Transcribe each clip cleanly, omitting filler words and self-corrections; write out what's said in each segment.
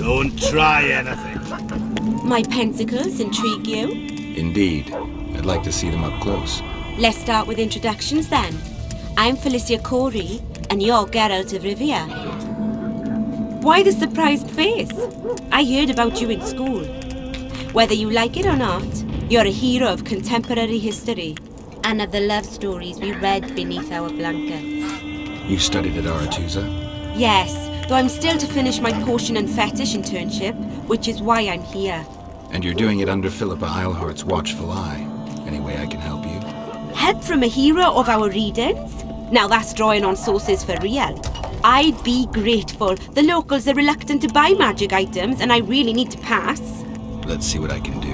Don't try anything. My pentacles intrigue you? Indeed. I'd like to see them up close. Let's start with introductions then. I'm Felicia Corey, and you're Geralt of Rivia. Why the surprised face? I heard about you in school. Whether you like it or not, you're a hero of contemporary history, and of the love stories we read beneath our blankets. You studied at Aretusa? Yes, though I'm still to finish my potion and fetish internship, which is why I'm here. And you're doing it under Philippa Eilhart's watchful eye. Any way I can help you? Help from a hero of our readings? Now that's drawing on sources for real. I'd be grateful. The locals are reluctant to buy magic items, and I really need to pass. Let's see what I can do.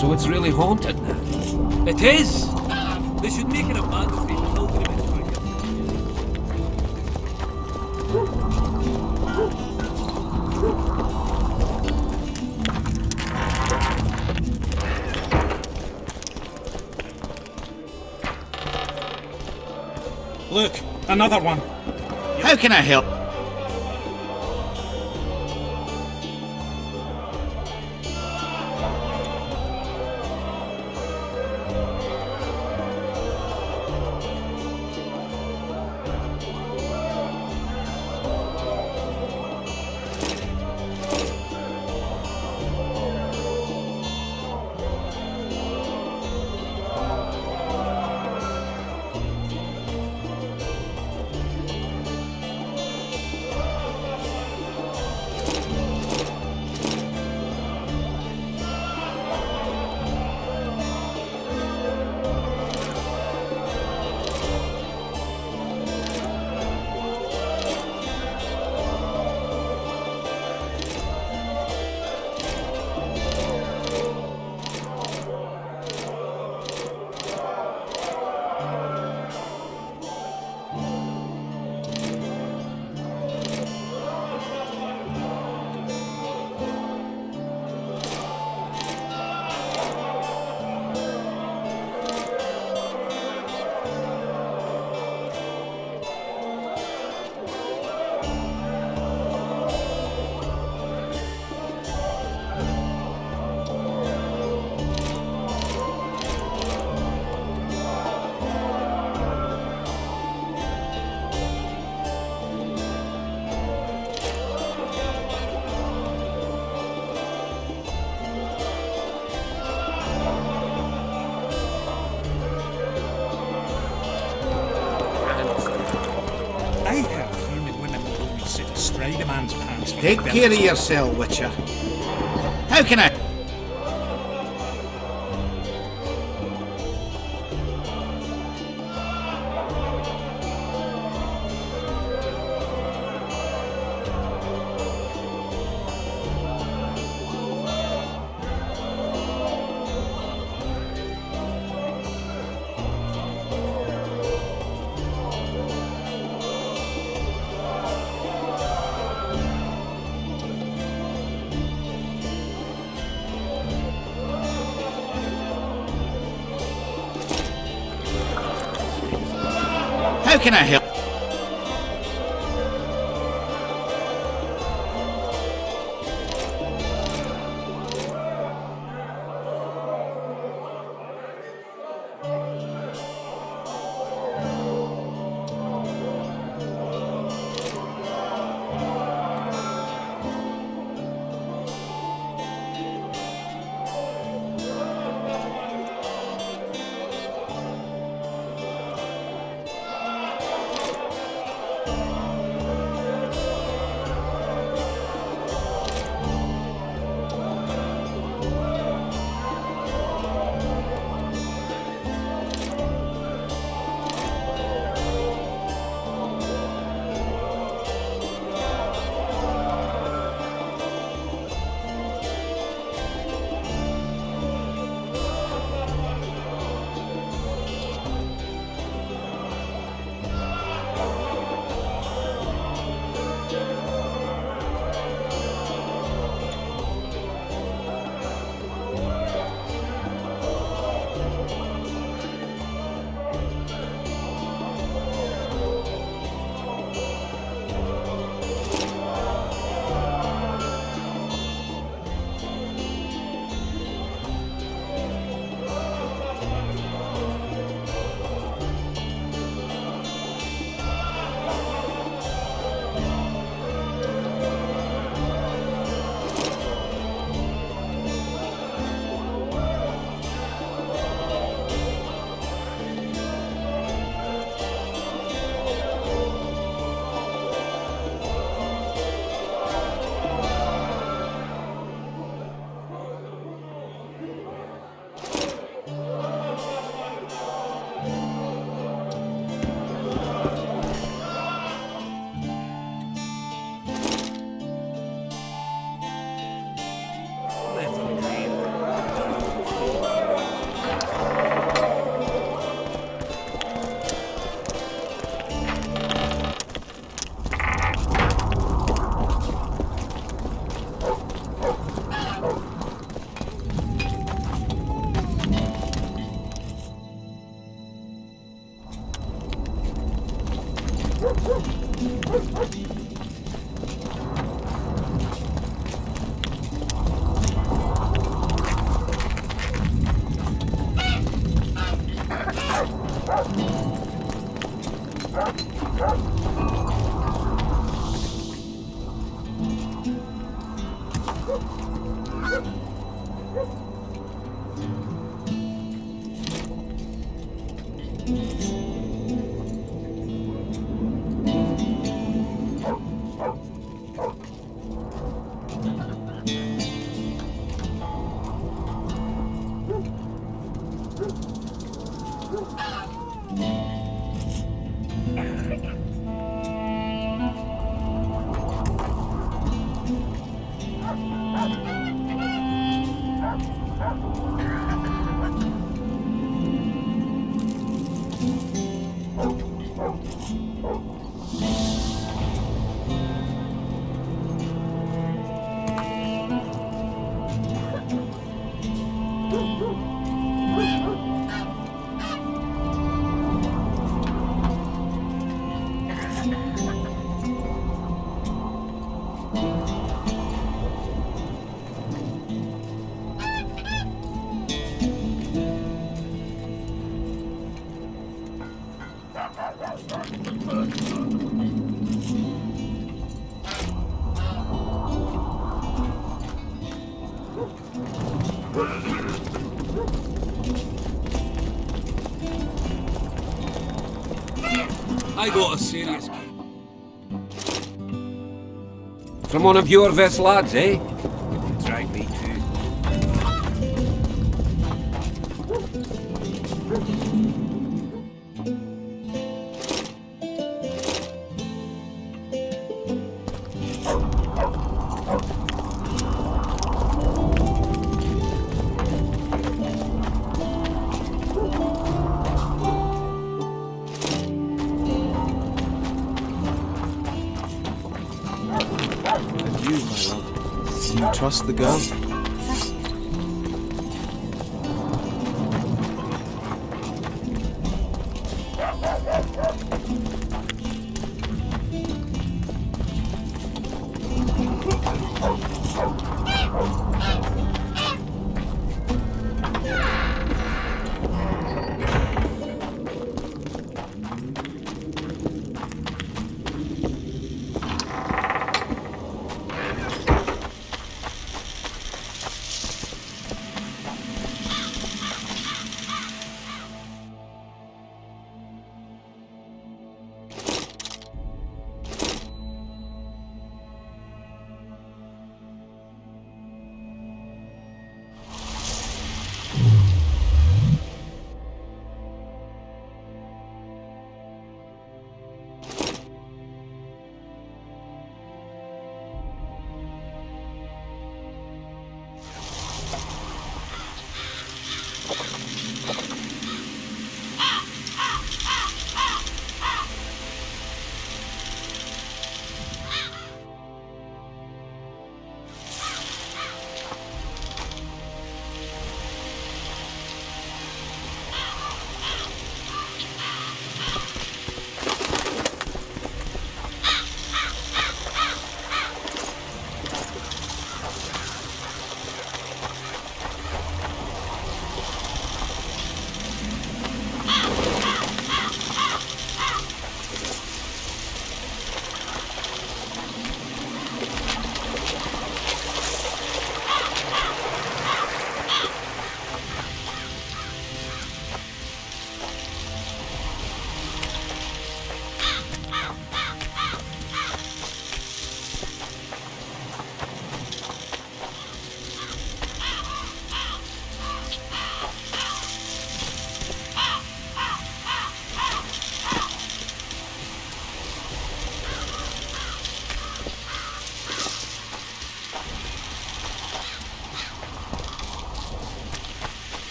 So it's really haunted now? It is! They should make it a mandatory pilgrimage for you. Look, another one. How can I help? guy demands pants for Take care of yourself, Witcher. How can I... How can I help? I got a serious... From one of your vest lads, eh? That's right, me too. Trust the girl?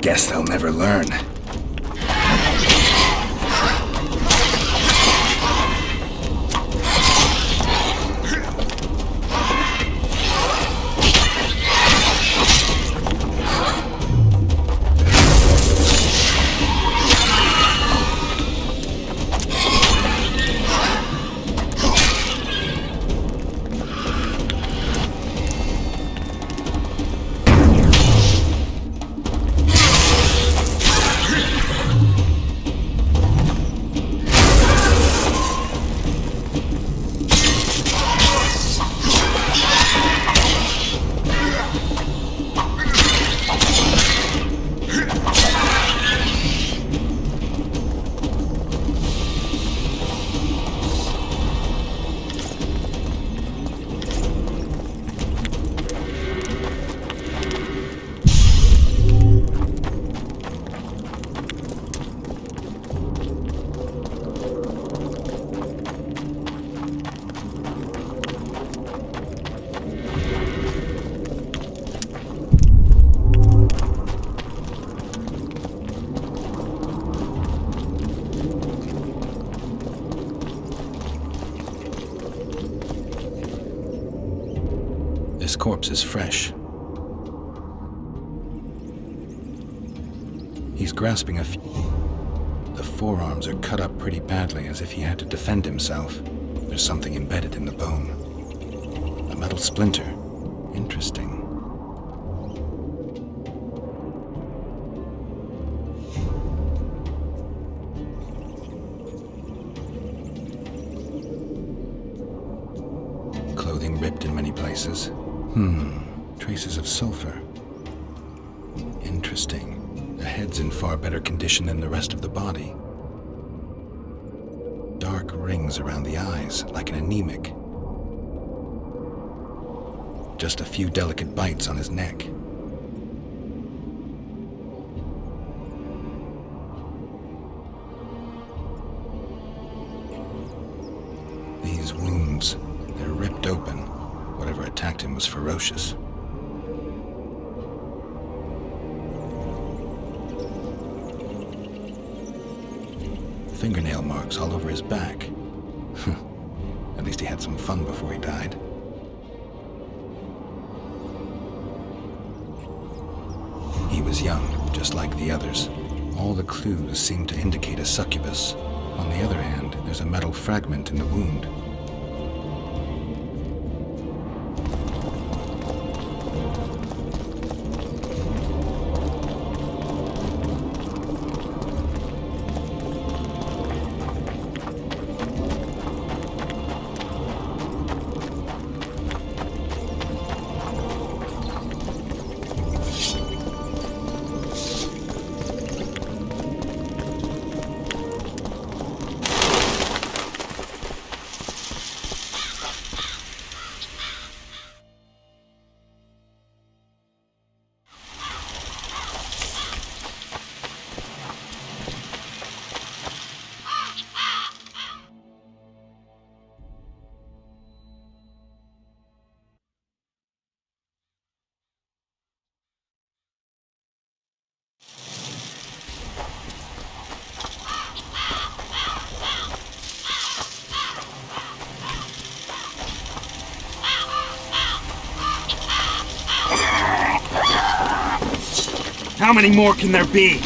Guess they'll never learn. This corpse is fresh. He's grasping a few. The forearms are cut up pretty badly, as if he had to defend himself. There's something embedded in the bone. A metal splinter. Interesting. Clothing ripped in many places. Traces of sulfur. Interesting. The head's in far better condition than the rest of the body. Dark rings around the eyes, like an anemic. Just a few delicate bites on his neck. These wounds, they're ripped open. Whatever attacked him was ferocious. Fingernail marks all over his back. At least he had some fun before he died. He was young, just like the others. All the clues seem to indicate a succubus. On the other hand, there's a metal fragment in the wound. How many more can there be?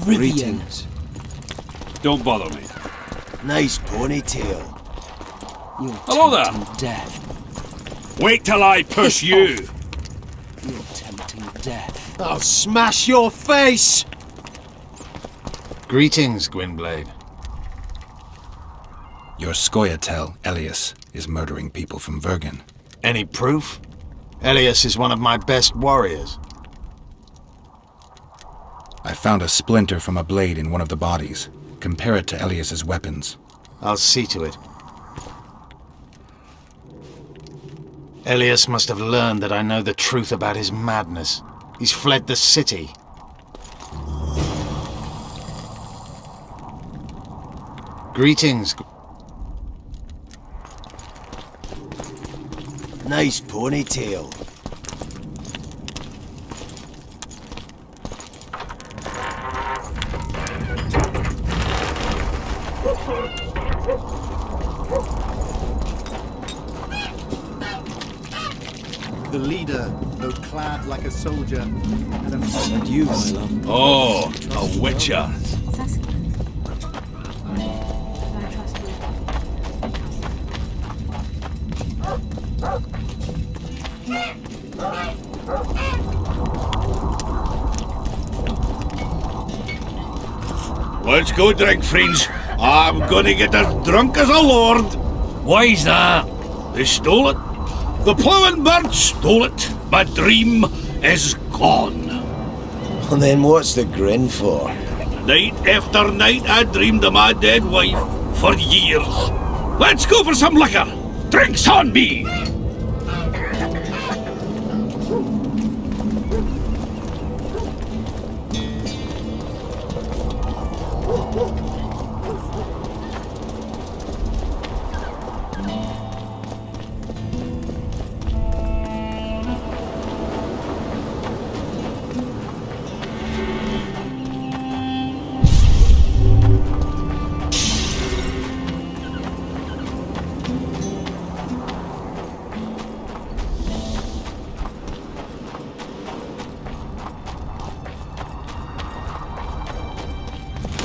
Greetings. Don't bother me. Nice ponytail. You're Hello there. tempting death. Wait till I push you! You're tempting death. I'll smash your face! Greetings, Gwynblade. Your Scoia'tael, Elias, is murdering people from Vergen. Any proof? Elias is one of my best warriors. I found a splinter from a blade in one of the bodies. Compare it to Elias's weapons. I'll see to it. Elias must have learned that I know the truth about his madness. He's fled the city. Greetings. Nice ponytail. The leader, though clad like a soldier, had a And you, my love. Oh, a witcher. Let's go drink, friends. I'm gonna get as drunk as a lord. Why's that? They stole it. The plowing bird stole it. My dream is gone. And then what's the grin for? Night after night I dreamed of my dead wife for years. Let's go for some liquor. Drinks on me.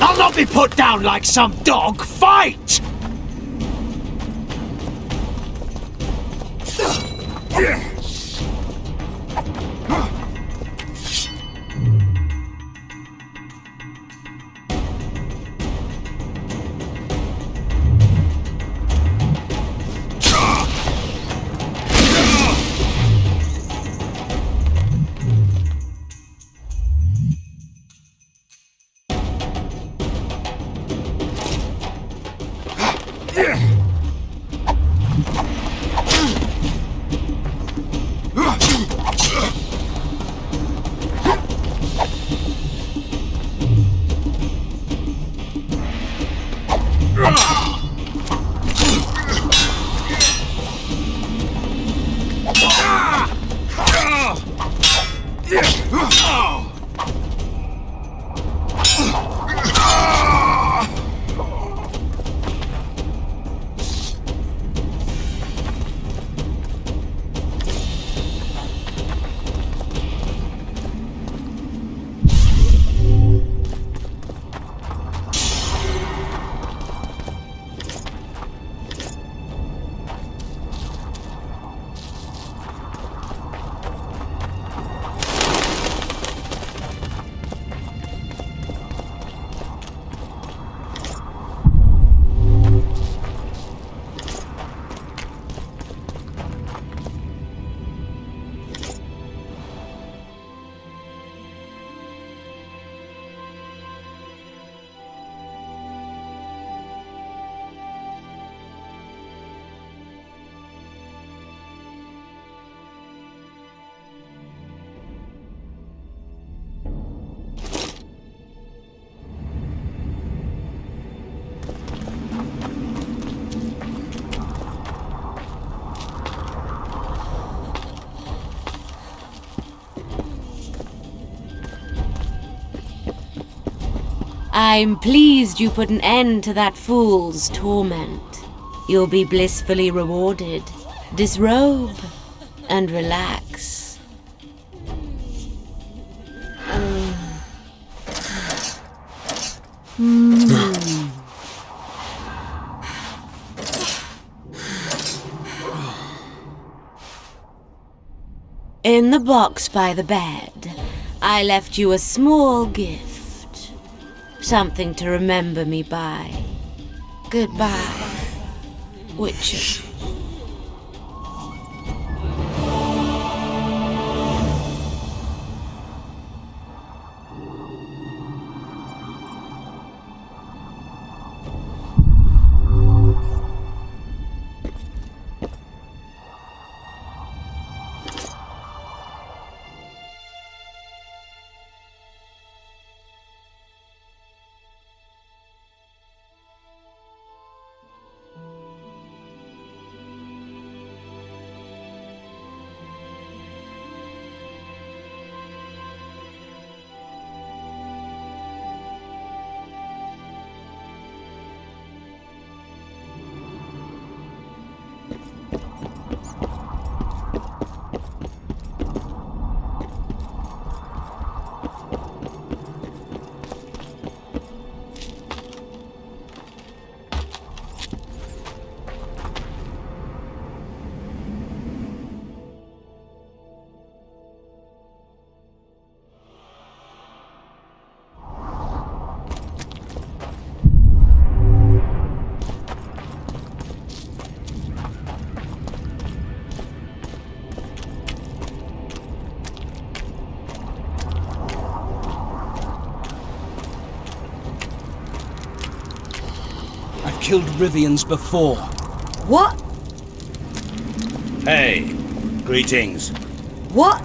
I'll not be put down like some dog. Fight! I'm pleased you put an end to that fool's torment. You'll be blissfully rewarded. Disrobe and relax. In the box by the bed, I left you a small gift. Something to remember me by. Goodbye, Witcher. killed Rivians before. What? Hey, greetings. What?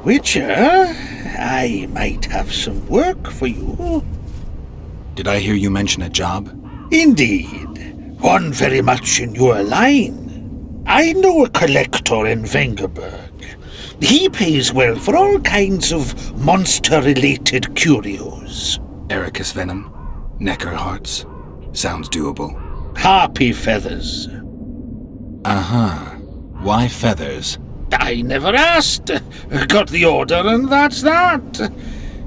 Witcher, I might have some work for you. Did I hear you mention a job? Indeed, one very much in your line. I know a collector in Vengerberg. He pays well for all kinds of monster-related curios. Ericus venom? Necker hearts? Sounds doable. Harpy feathers. Uh-huh. Why feathers? I never asked. Got the order and that's that.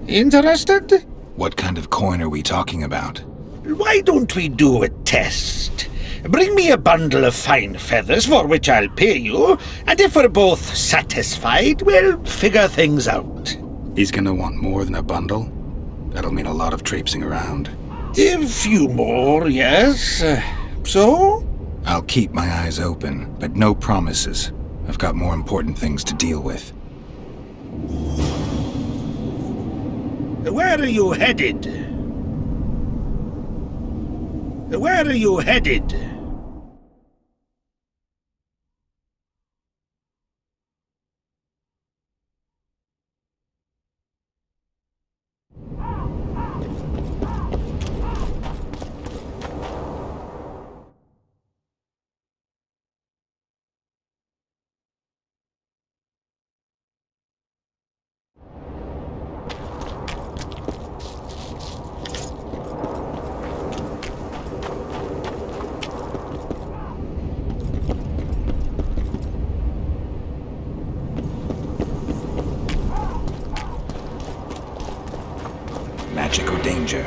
Interested? What kind of coin are we talking about? Why don't we do a test? Bring me a bundle of fine feathers for which I'll pay you, and if we're both satisfied, we'll figure things out. He's gonna want more than a bundle? That'll mean a lot of traipsing around. A few more, yes. So? I'll keep my eyes open, but no promises. I've got more important things to deal with. Where are you headed? Where are you headed? magic or danger.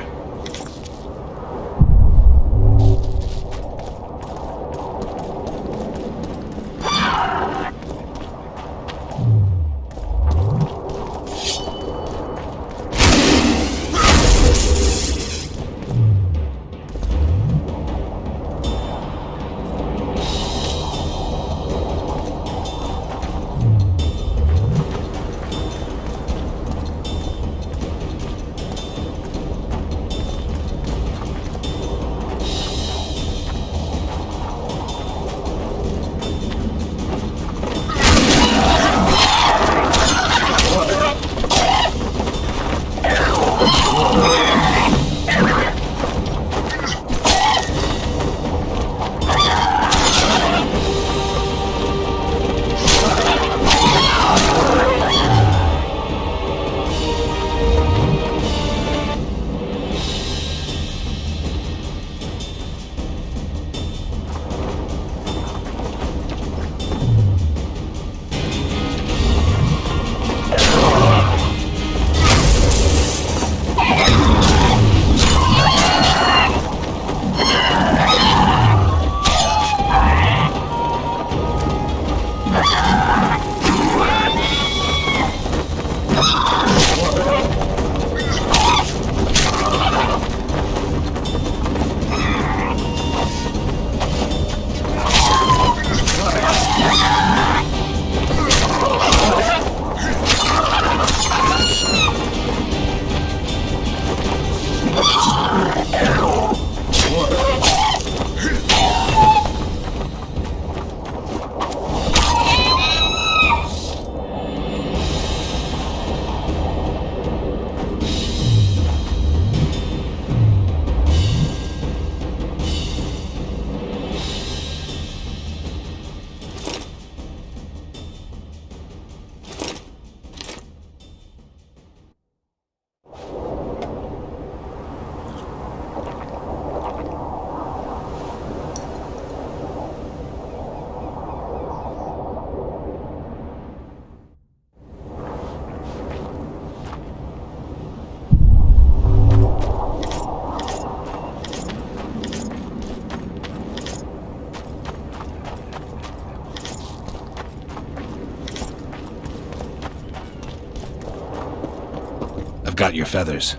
Got your feathers.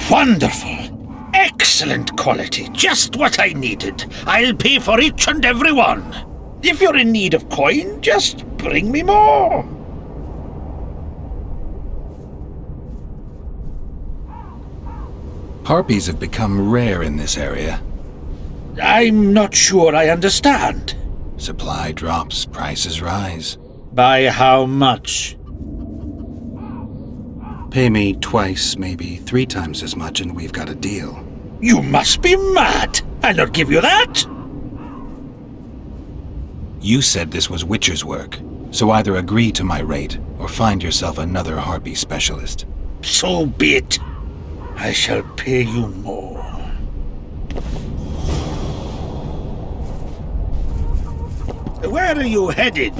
Wonderful! Excellent quality. Just what I needed. I'll pay for each and every one. If you're in need of coin, just bring me more. Harpies have become rare in this area. I'm not sure I understand. Supply drops, prices rise. By how much? Pay me twice, maybe 3 times as much, and we've got a deal. You must be mad! I'll not give you that! You said this was Witcher's work, so either agree to my rate, or find yourself another harpy specialist. So be it. I shall pay you more. Where are you headed?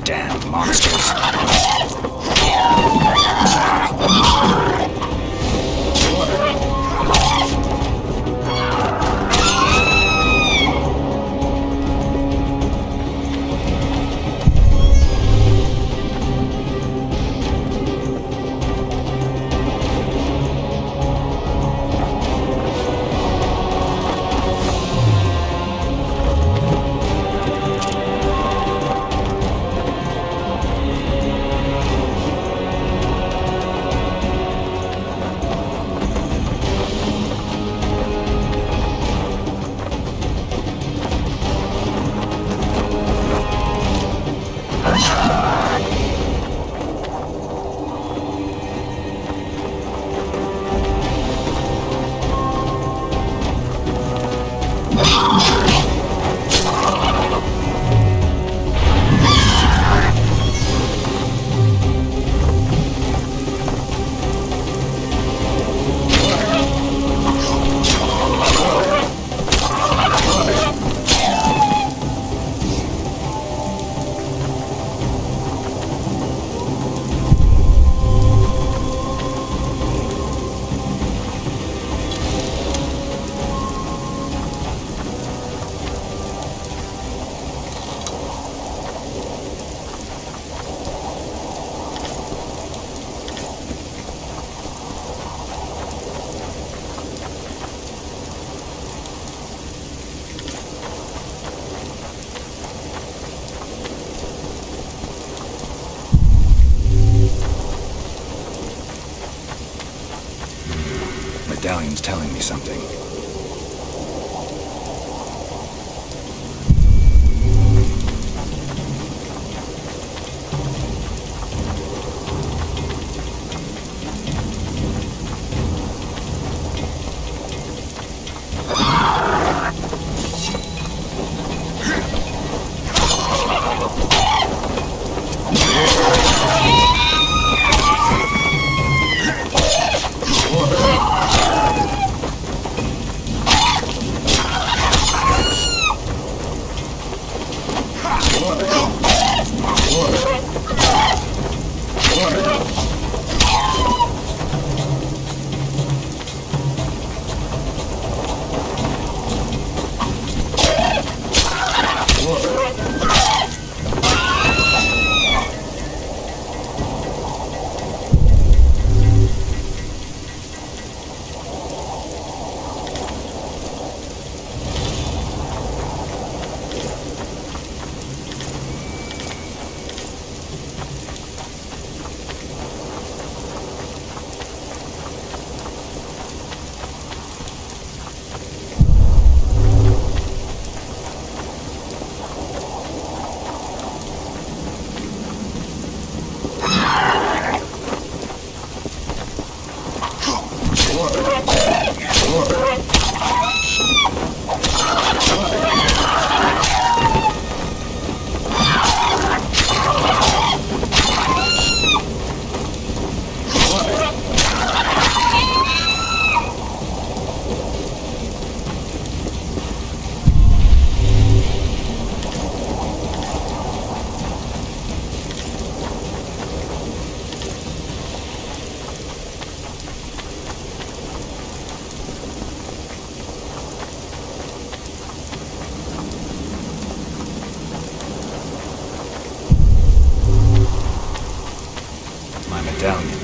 Damn monsters. medallion's telling me something. Medallion.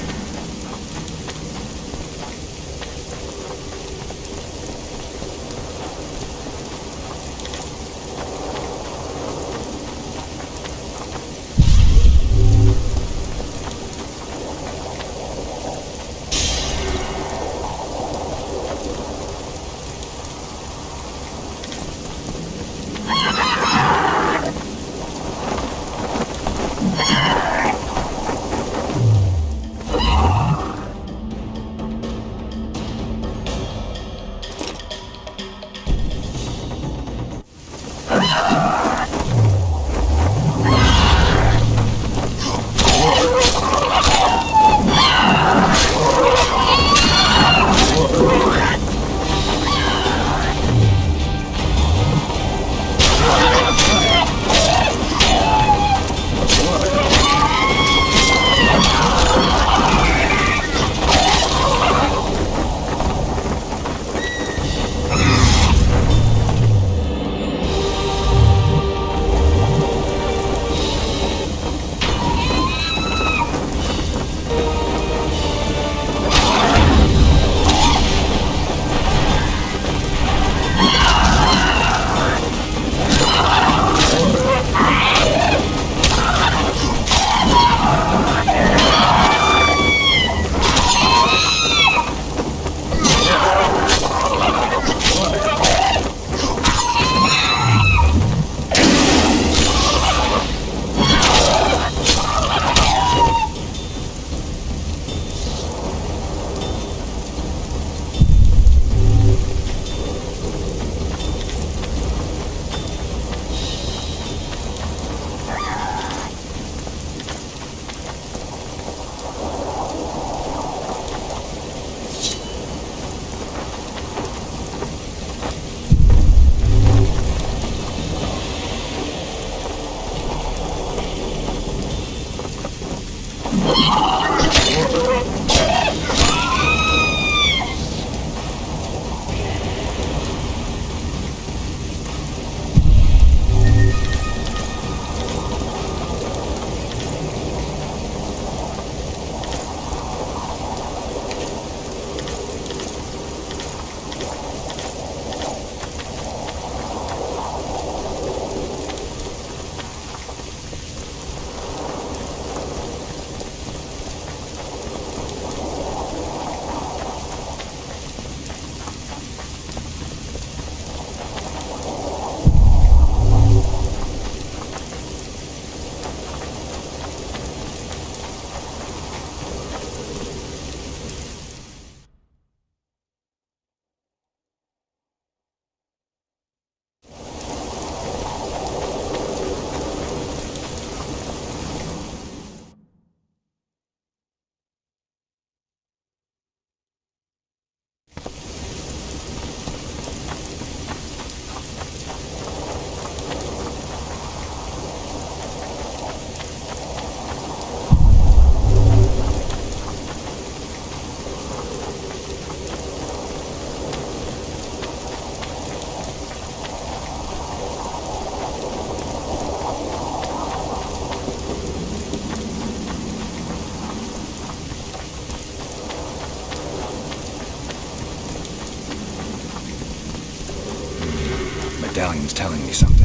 medallion's telling me something.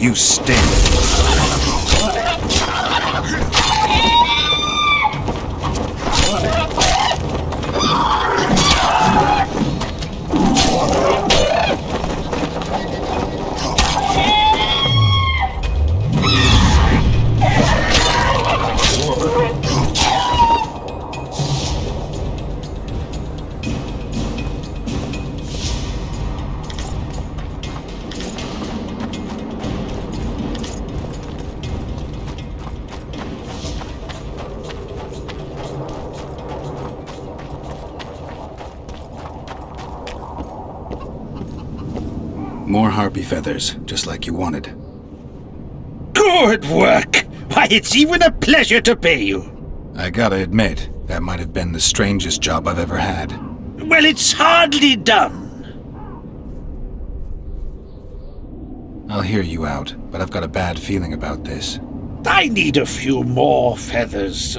You stink. More harpy feathers, just like you wanted. Good work! Why, it's even a pleasure to pay you. I gotta admit, that might have been the strangest job I've ever had. Well, it's hardly done. I'll hear you out, but I've got a bad feeling about this. I need a few more feathers.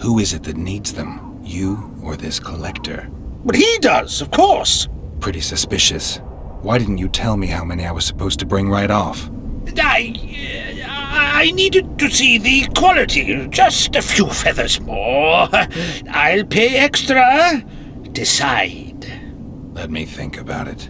Who is it that needs them? You or this collector? But he does, of course. Pretty suspicious. Why didn't you tell me how many I was supposed to bring right off? I needed to see the quality. Just a few feathers more. I'll pay extra. Decide. Let me think about it.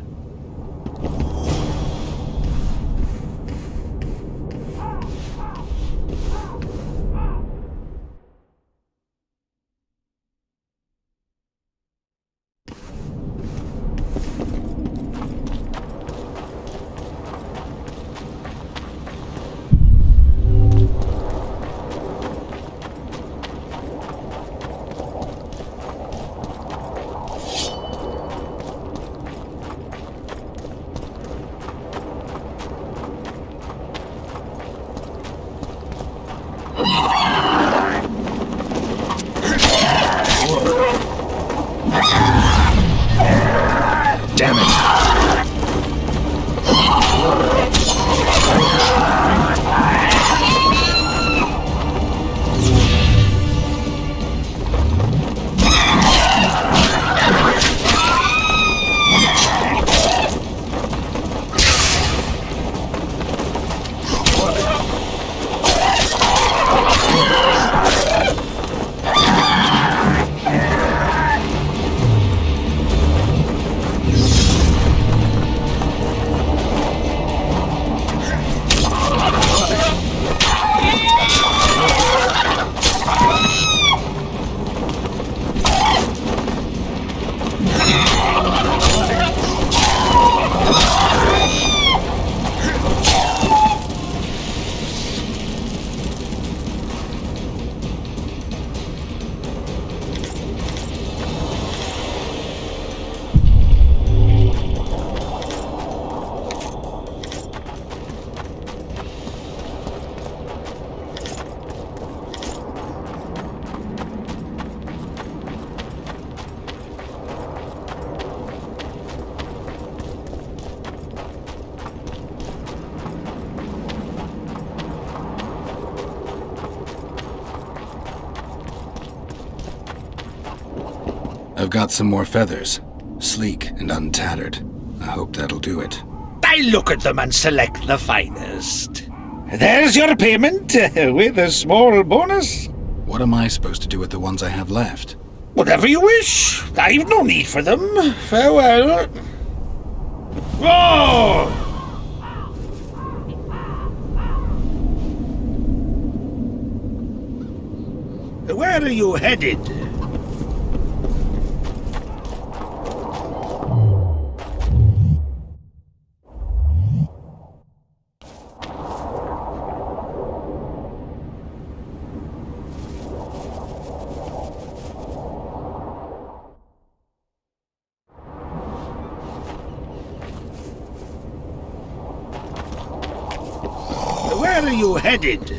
Damn it! I've got some more feathers. Sleek and untattered. I hope that'll do it. I look at them and select the finest. There's your payment, with a small bonus. What am I supposed to do with the ones I have left? Whatever you wish. I've no need for them. Farewell. Whoa! Where are you headed? Where are you headed?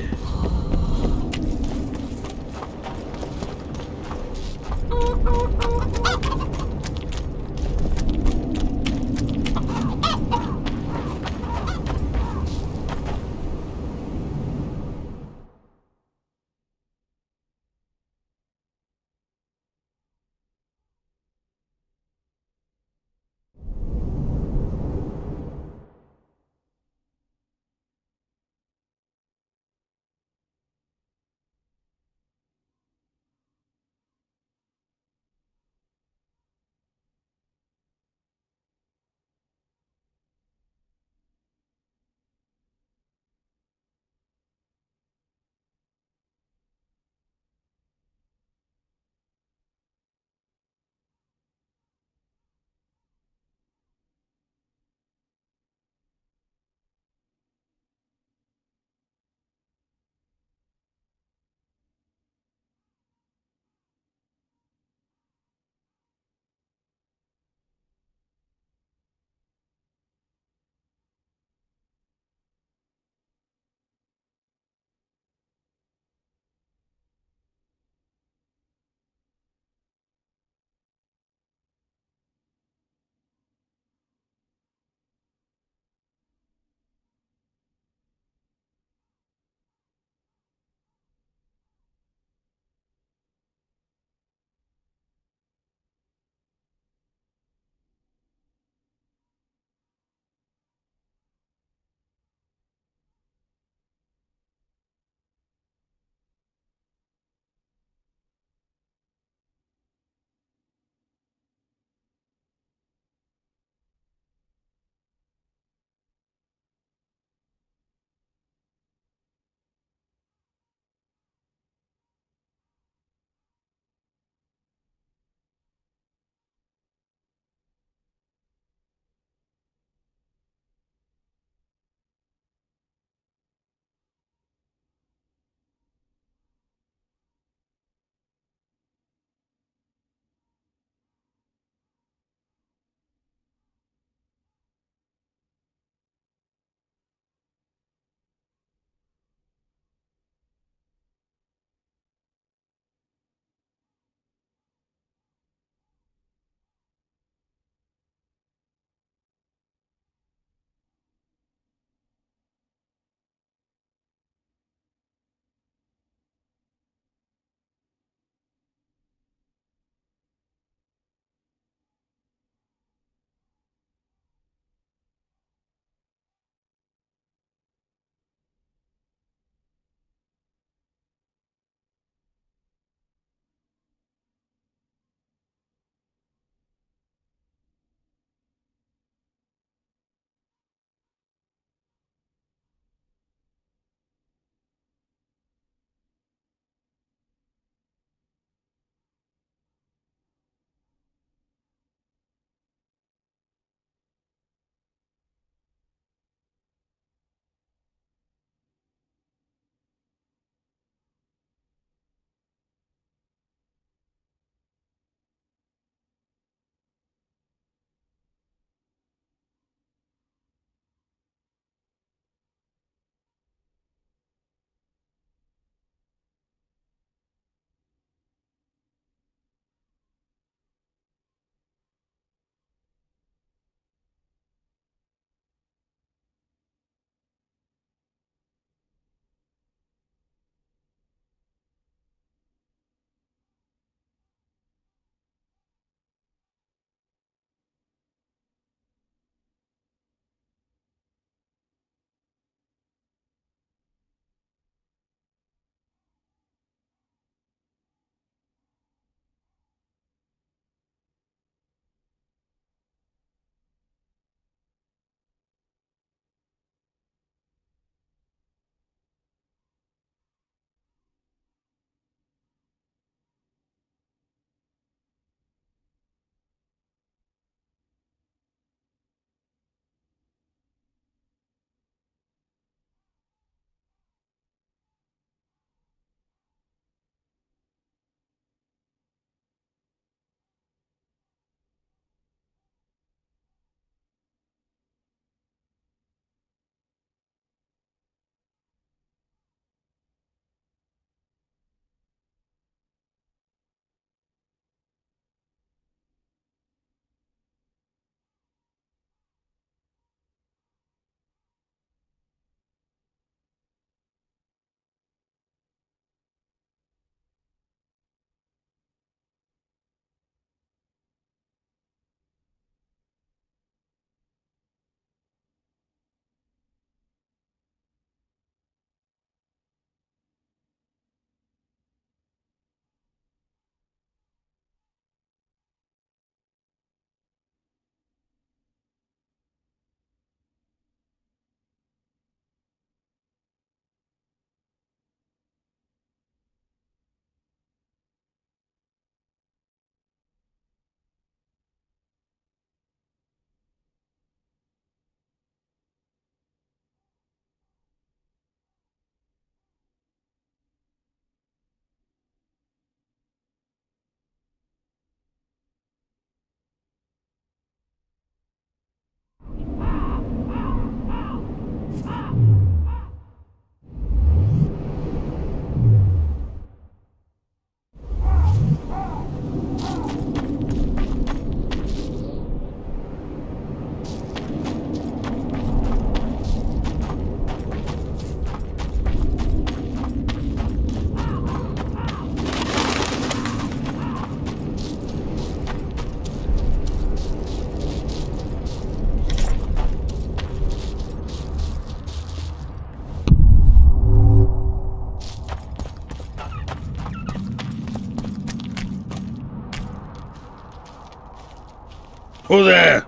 Who there?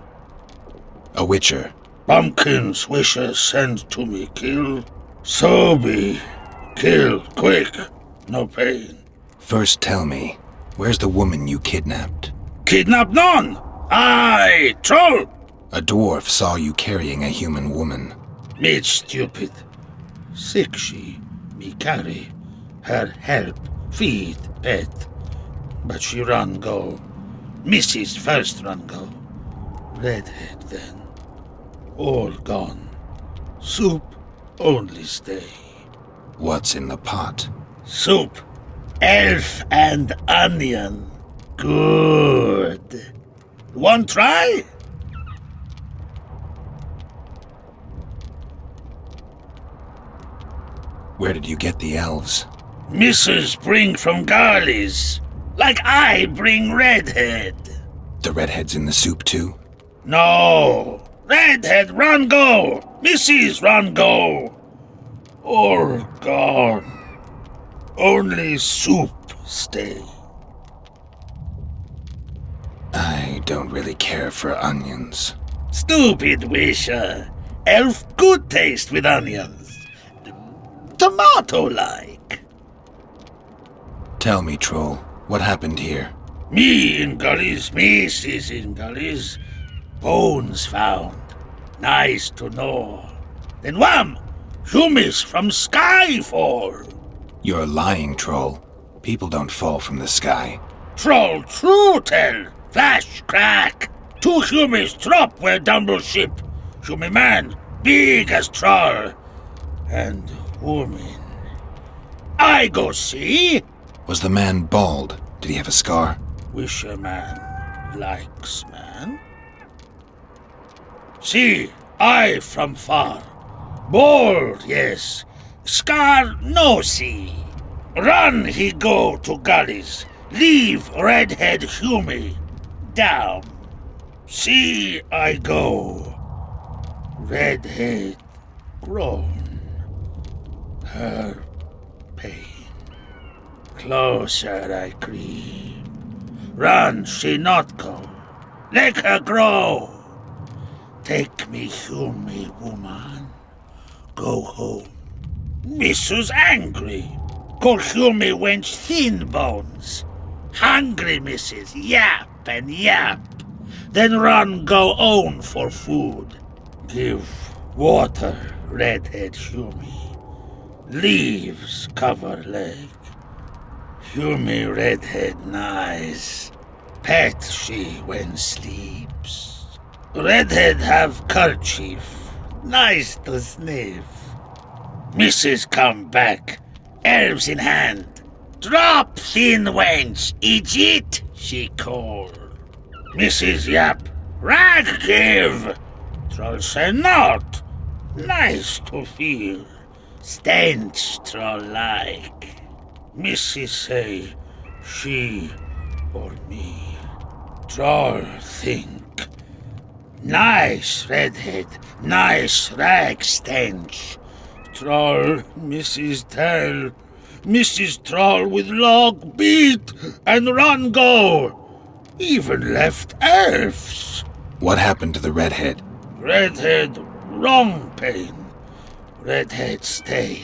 A witcher. Bumpkins wishes send to me kill. So be. Kill, quick. No pain. First tell me, where's the woman you kidnapped? Kidnap none! Aye, troll! A dwarf saw you carrying a human woman. Me stupid. Sick she, me carry. Her help, feed, pet. But she run go. Mrs. first run go. Redhead then. All gone. Soup only stay. What's in the pot? Soup. Elf and onion. Good. One try? Where did you get the elves? Mrs. bring from Garley's. Like I bring Redhead. The redhead's in the soup too? No. Redhead run go. Mrs. run go. All gone. Only soup stay. I don't really care for onions. Stupid wisher. Elf good taste with onions. Tomato-like. Tell me, troll, what happened here? Me in gullies, Mrs. in gullies. Bones found. Nice to know. Then wham! Humus from sky fall. You're lying, troll. People don't fall from the sky. Troll true tell. Flash crack. 2 humus drop where dumble ship. Humi man, big as troll. And woman. I go see. Was the man bald? Did he have a scar? Wisher man likes man. See, I from far. Bald, yes. Scar no see. Run he go to gullies. Leave redhead Humi. Down. See I go. Redhead grown. Her pain. Closer I creep. Run she not go. Let her grow. Take me Humi woman. Go home. Mrs. angry. Call Humi wench thin bones. Hungry Mrs. Yap and yap. Then run go own for food. Give water redhead Humi. Leaves cover leg. Humi redhead nice. Pet she when sleeps. Redhead have kerchief. Nice to sniff. Mrs. come back. Elves in hand. Drop thin wench. Idiot, she call. Mrs. yap. Rag give. Troll say not. Nice to feel. Stench troll like. Mrs. say she or me. Troll think. Nice redhead, nice rag stench. Troll, Mrs. tell. Mrs. Troll with log beat and run go. Even left elves. What happened to the redhead? Redhead wrong pain. Redhead stay.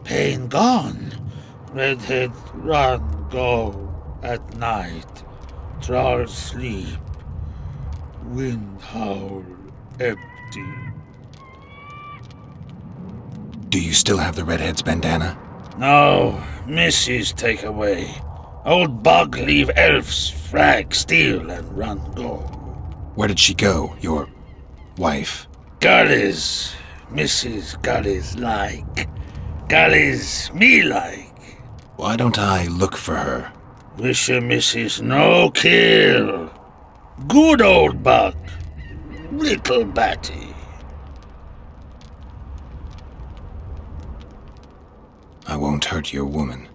Pain gone. Redhead run go at night. Troll sleep. Wind howl empty. Do you still have the redhead's bandana? No, Mrs. take away. Old bug leave elves frag steal and run go. Where did she go, your wife? Gullies, Mrs. Gullies like. Gullies me like. Why don't I look for her? Wish a Mrs. no kill. Good old bug. Little batty. I won't hurt your woman.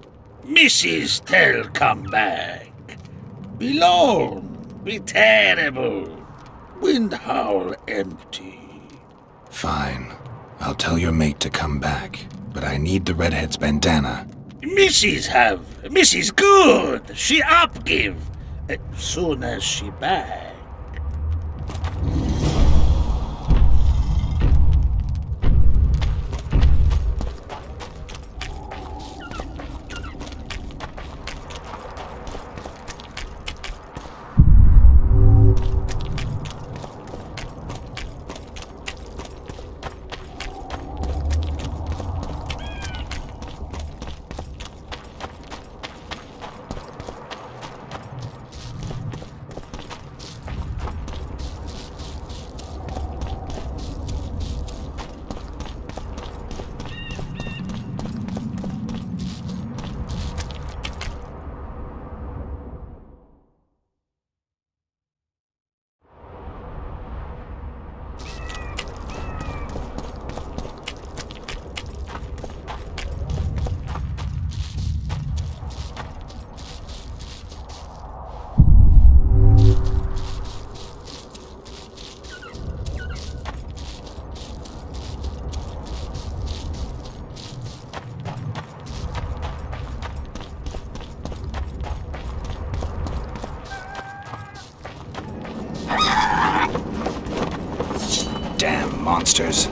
Mrs. tell come back. Be lone, be terrible. Wind howl empty. Fine. I'll tell your mate to come back, but I need the redhead's bandana. Mrs. have. Mrs. good. She up give. Soon as she back. Damn monsters.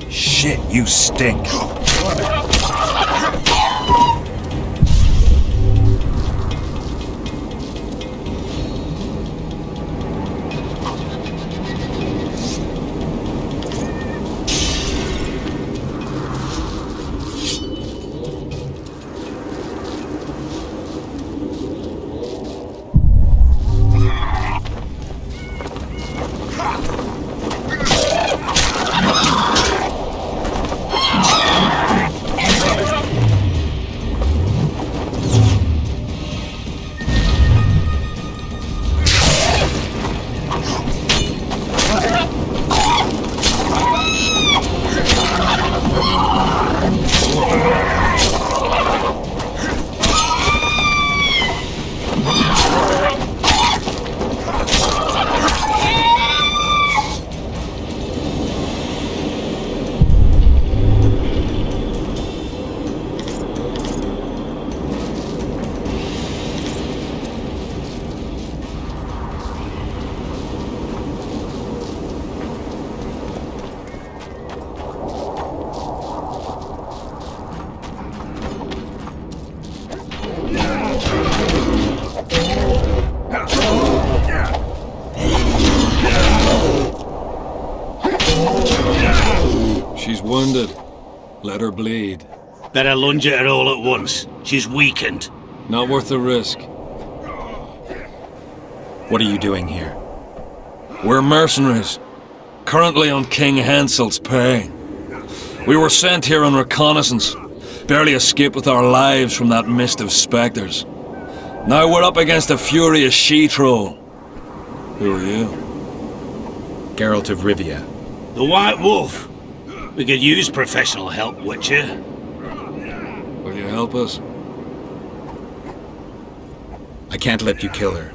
Shit, you stink. She's wounded. Let her bleed. Better lunge at her all at once. She's weakened. Not worth the risk. What are you doing here? We're mercenaries. Currently on King Hansel's pay. We were sent here on reconnaissance. Barely escaped with our lives from that mist of spectres. Now we're up against a furious she-troll. Who are you? Geralt of Rivia. The White Wolf. We could use professional help, Witcher. Will you help us? I can't let you kill her.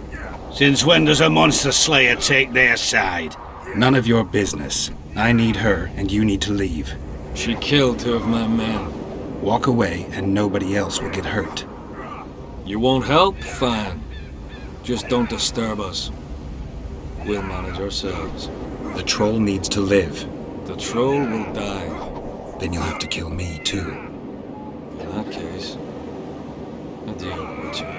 Since when does a monster slayer take their side? None of your business. I need her, and you need to leave. She killed 2 of my men. Walk away, and nobody else will get hurt. You won't help? Fine. Just don't disturb us. We'll manage ourselves. The troll needs to live. The troll will die. Then you'll have to kill me, too. In that case, adieu, Witcher.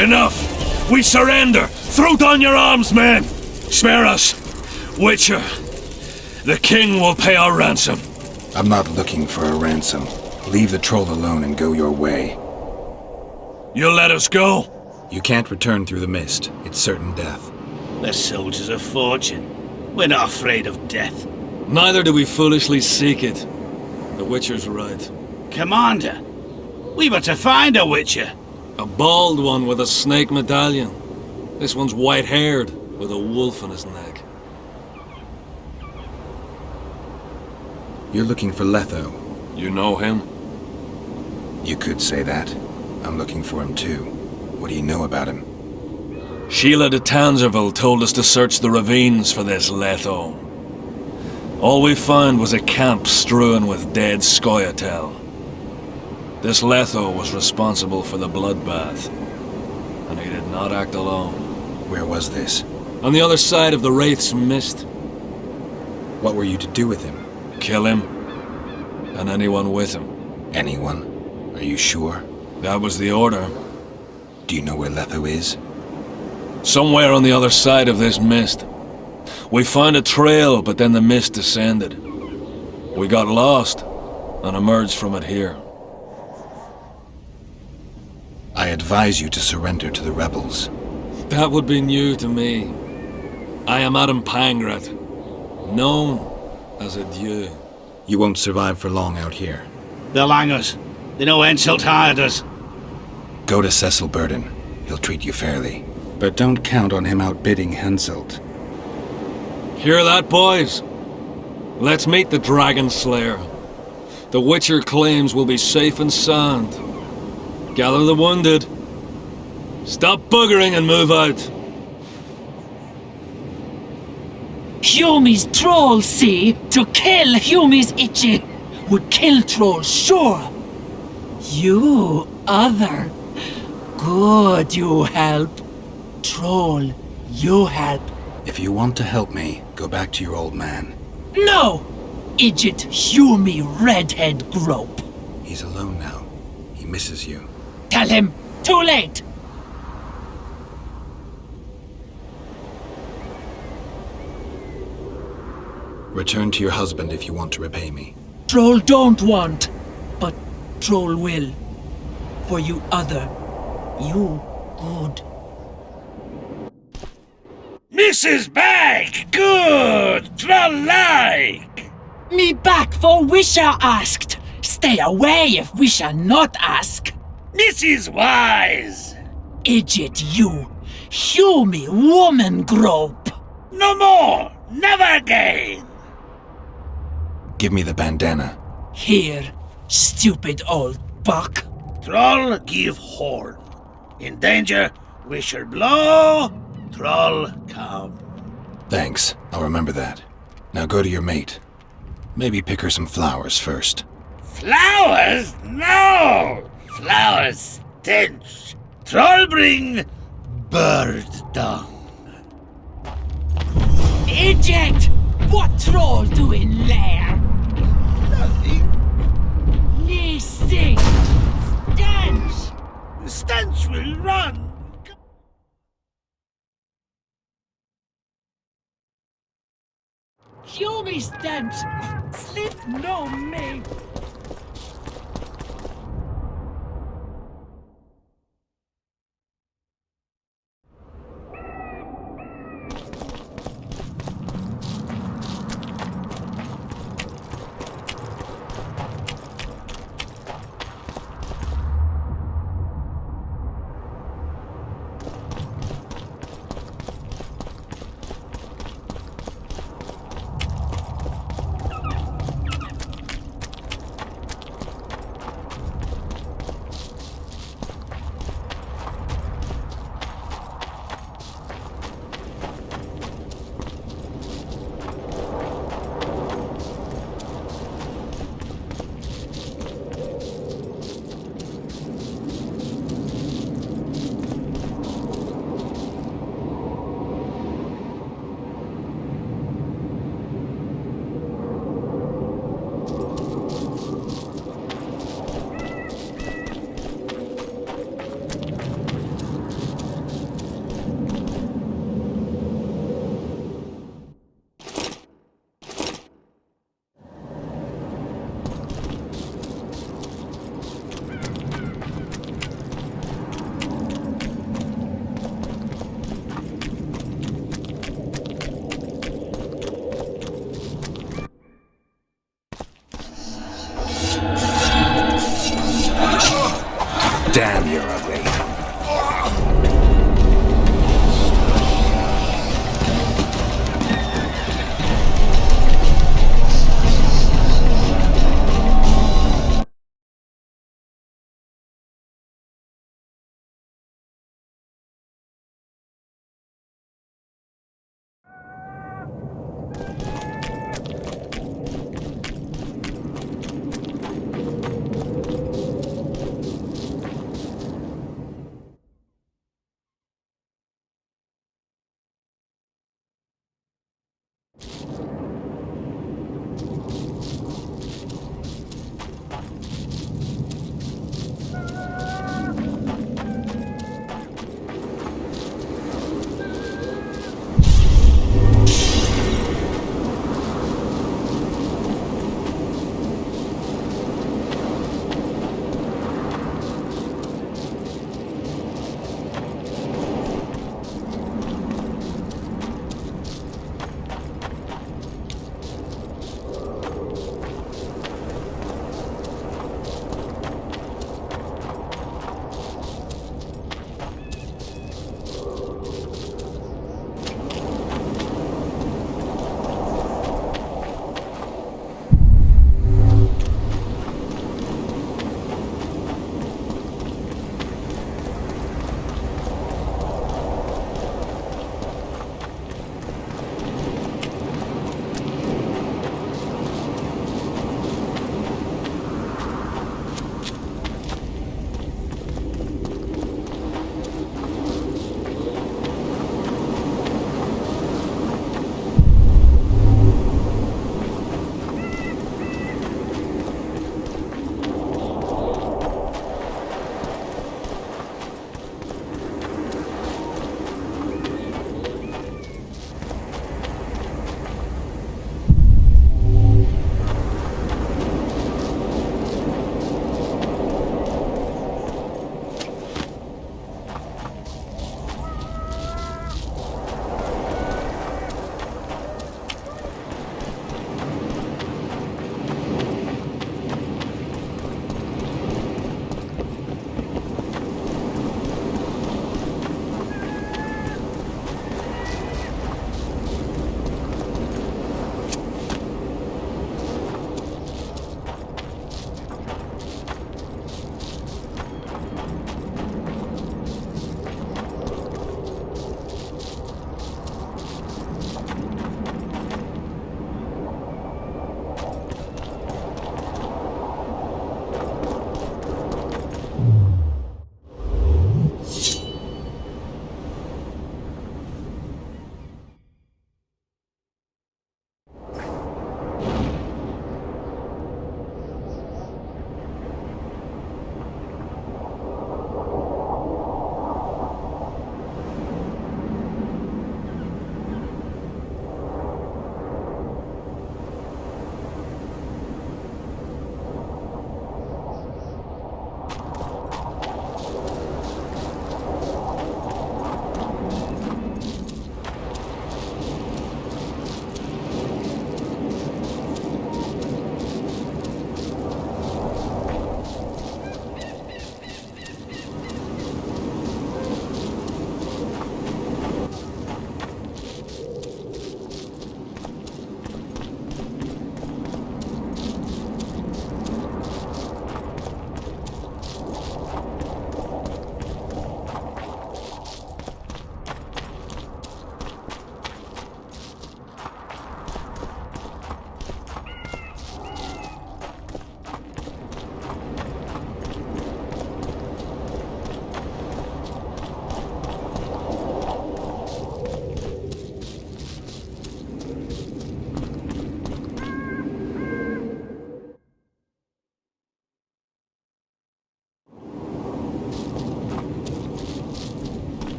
Enough! We surrender! Throw down your arms, men! Spare us! Witcher, the king will pay our ransom. I'm not looking for a ransom. Leave the troll alone and go your way. You'll let us go? You can't return through the mist. It's certain death. We're soldiers of fortune. We're not afraid of death. Neither do we foolishly seek it. The Witcher's right. Commander, we were to find a Witcher. A bald one with a snake medallion. This one's white-haired, with a wolf on his neck. You're looking for Letho. You know him? You could say that. I'm looking for him too. What do you know about him? Sheila de Tanzerville told us to search the ravines for this Letho. All we found was a camp strewn with dead Scoia'tael. This Letho was responsible for the bloodbath, and he did not act alone. Where was this? On the other side of the Wraith's mist. What were you to do with him? Kill him, and anyone with him. Anyone? Are you sure? That was the order. Do you know where Letho is? Somewhere on the other side of this mist. We found a trail, but then the mist descended. We got lost and emerged from it here. I advise you to surrender to the rebels. That would be new to me. I am Adam Pangrat, known as a Dieu. You won't survive for long out here. They'll hang us. They know Ensult hired us. Go to Cecil Burden. He'll treat you fairly. But don't count on him outbidding Henselt. Hear that, boys? Let's meet the Dragon Slayer. The Witcher claims we'll be safe and sound. Gather the wounded. Stop buggering and move out. Hume's trolls, see? To kill Hume's itchy would kill trolls, sure. You, other. Good, you help. Troll, you help. If you want to help me, go back to your old man. No! Idiot Hume redhead grope. He's alone now. He misses you. Tell him, too late! Return to your husband if you want to repay me. Troll don't want, but troll will. For you other, you good. Mrs. Bag! Good! Troll-like! Me back for Wisha asked. Stay away if Wisha not ask. Mrs. Wise! Idiot you. Hume woman grope. No more! Never again! Give me the bandana. Here, stupid old buck. Troll give horn. In danger, wisher blow, troll come. Thanks. I'll remember that. Now go to your mate. Maybe pick her some flowers first. Flowers? No! Flowers stench. Troll bring bird dung. Idiot! What troll doing there? Nothing. Listen! Stench! Stench will run. Hume stench! Slip no me!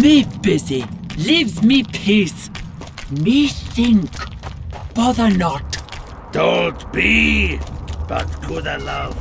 Me busy. Leaves me peace. Me think. Bother not. Don't be, but good love.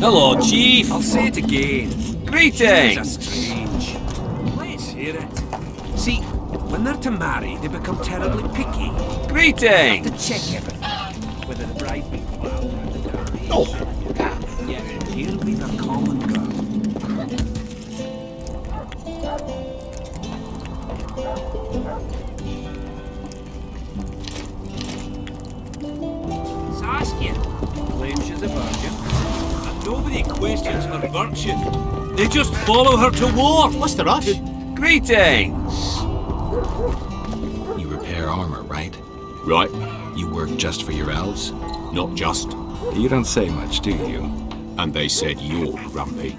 Hello, Chief. I'll say it again. Greetings. Things are strange. Let's hear it. See, when they're to marry, they become terribly picky. Greetings. To check everything. Whether the bride's been plowed around the garden. Oh, Yeah, he'll be the common girl. Saskia claims she's a virgin, and nobody questions her virtue. They just follow her to war. what's the rush? Greetings. You repair armor, right? Right. You work just for your elves? Not just. You don't say much, do you? And they said you're grumpy.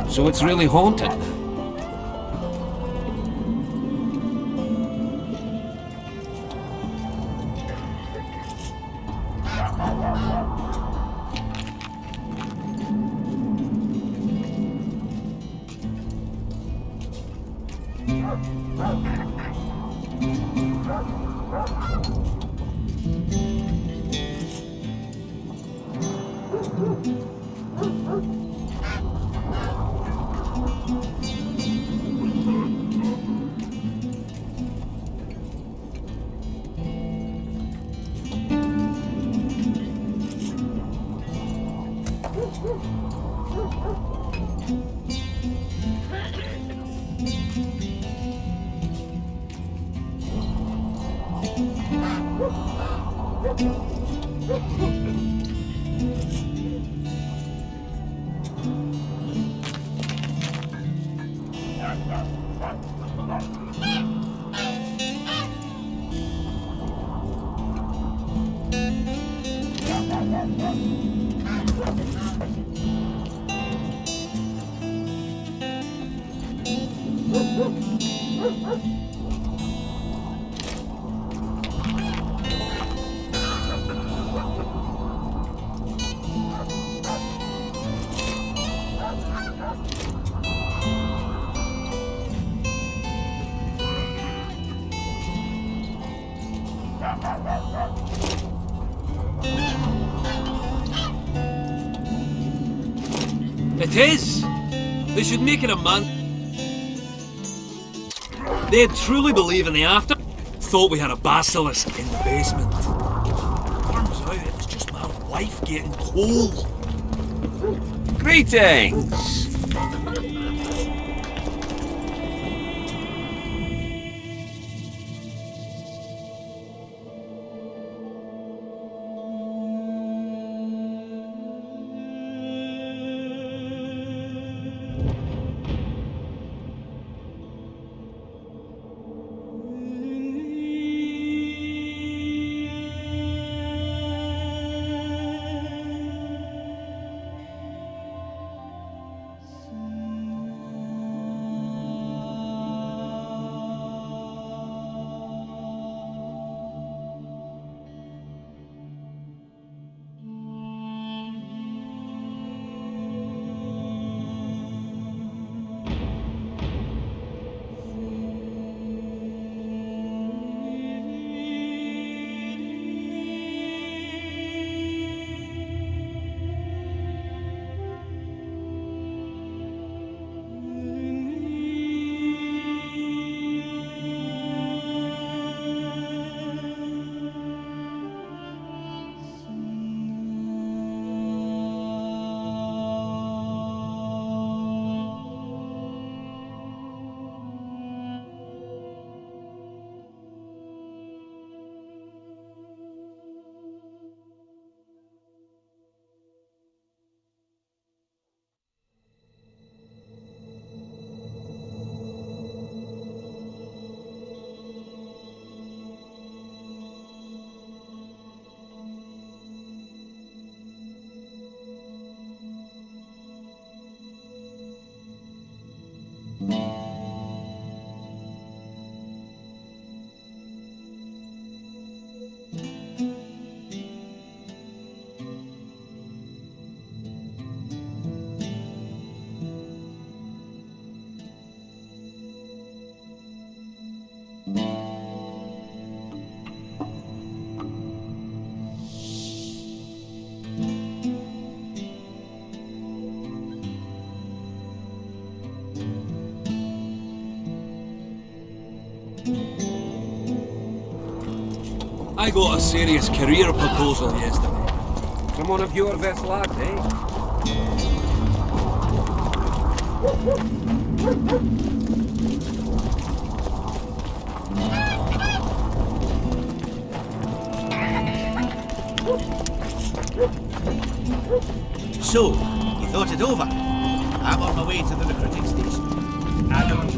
So it's really haunted. It is! They should make it a man. They'd truly believe in the after. Thought we had a basilisk in the basement. Turns out it was just my wife getting cold. Greetings! I got a serious career proposal yesterday. From one of your best lads, eh? So, you thought it over? I'm on my way to the recruiting station. Adam.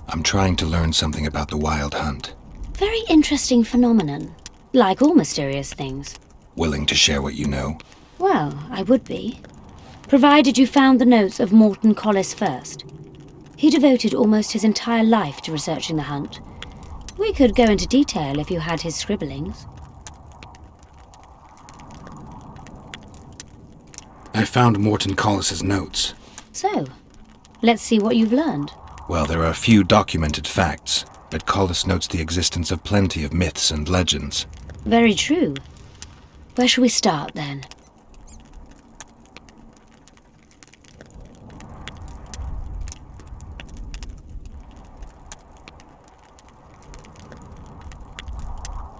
I'm trying to learn something about the Wild Hunt. Very interesting phenomenon. Like all mysterious things. Willing to share what you know? Well, I would be. Provided you found the notes of Morton Collis first. He devoted almost his entire life to researching the hunt. We could go into detail if you had his scribblings. I found Morton Collis's notes. So, let's see what you've learned. Well, there are a few documented facts, but Collis notes the existence of plenty of myths and legends. Very true. Where shall we start, then?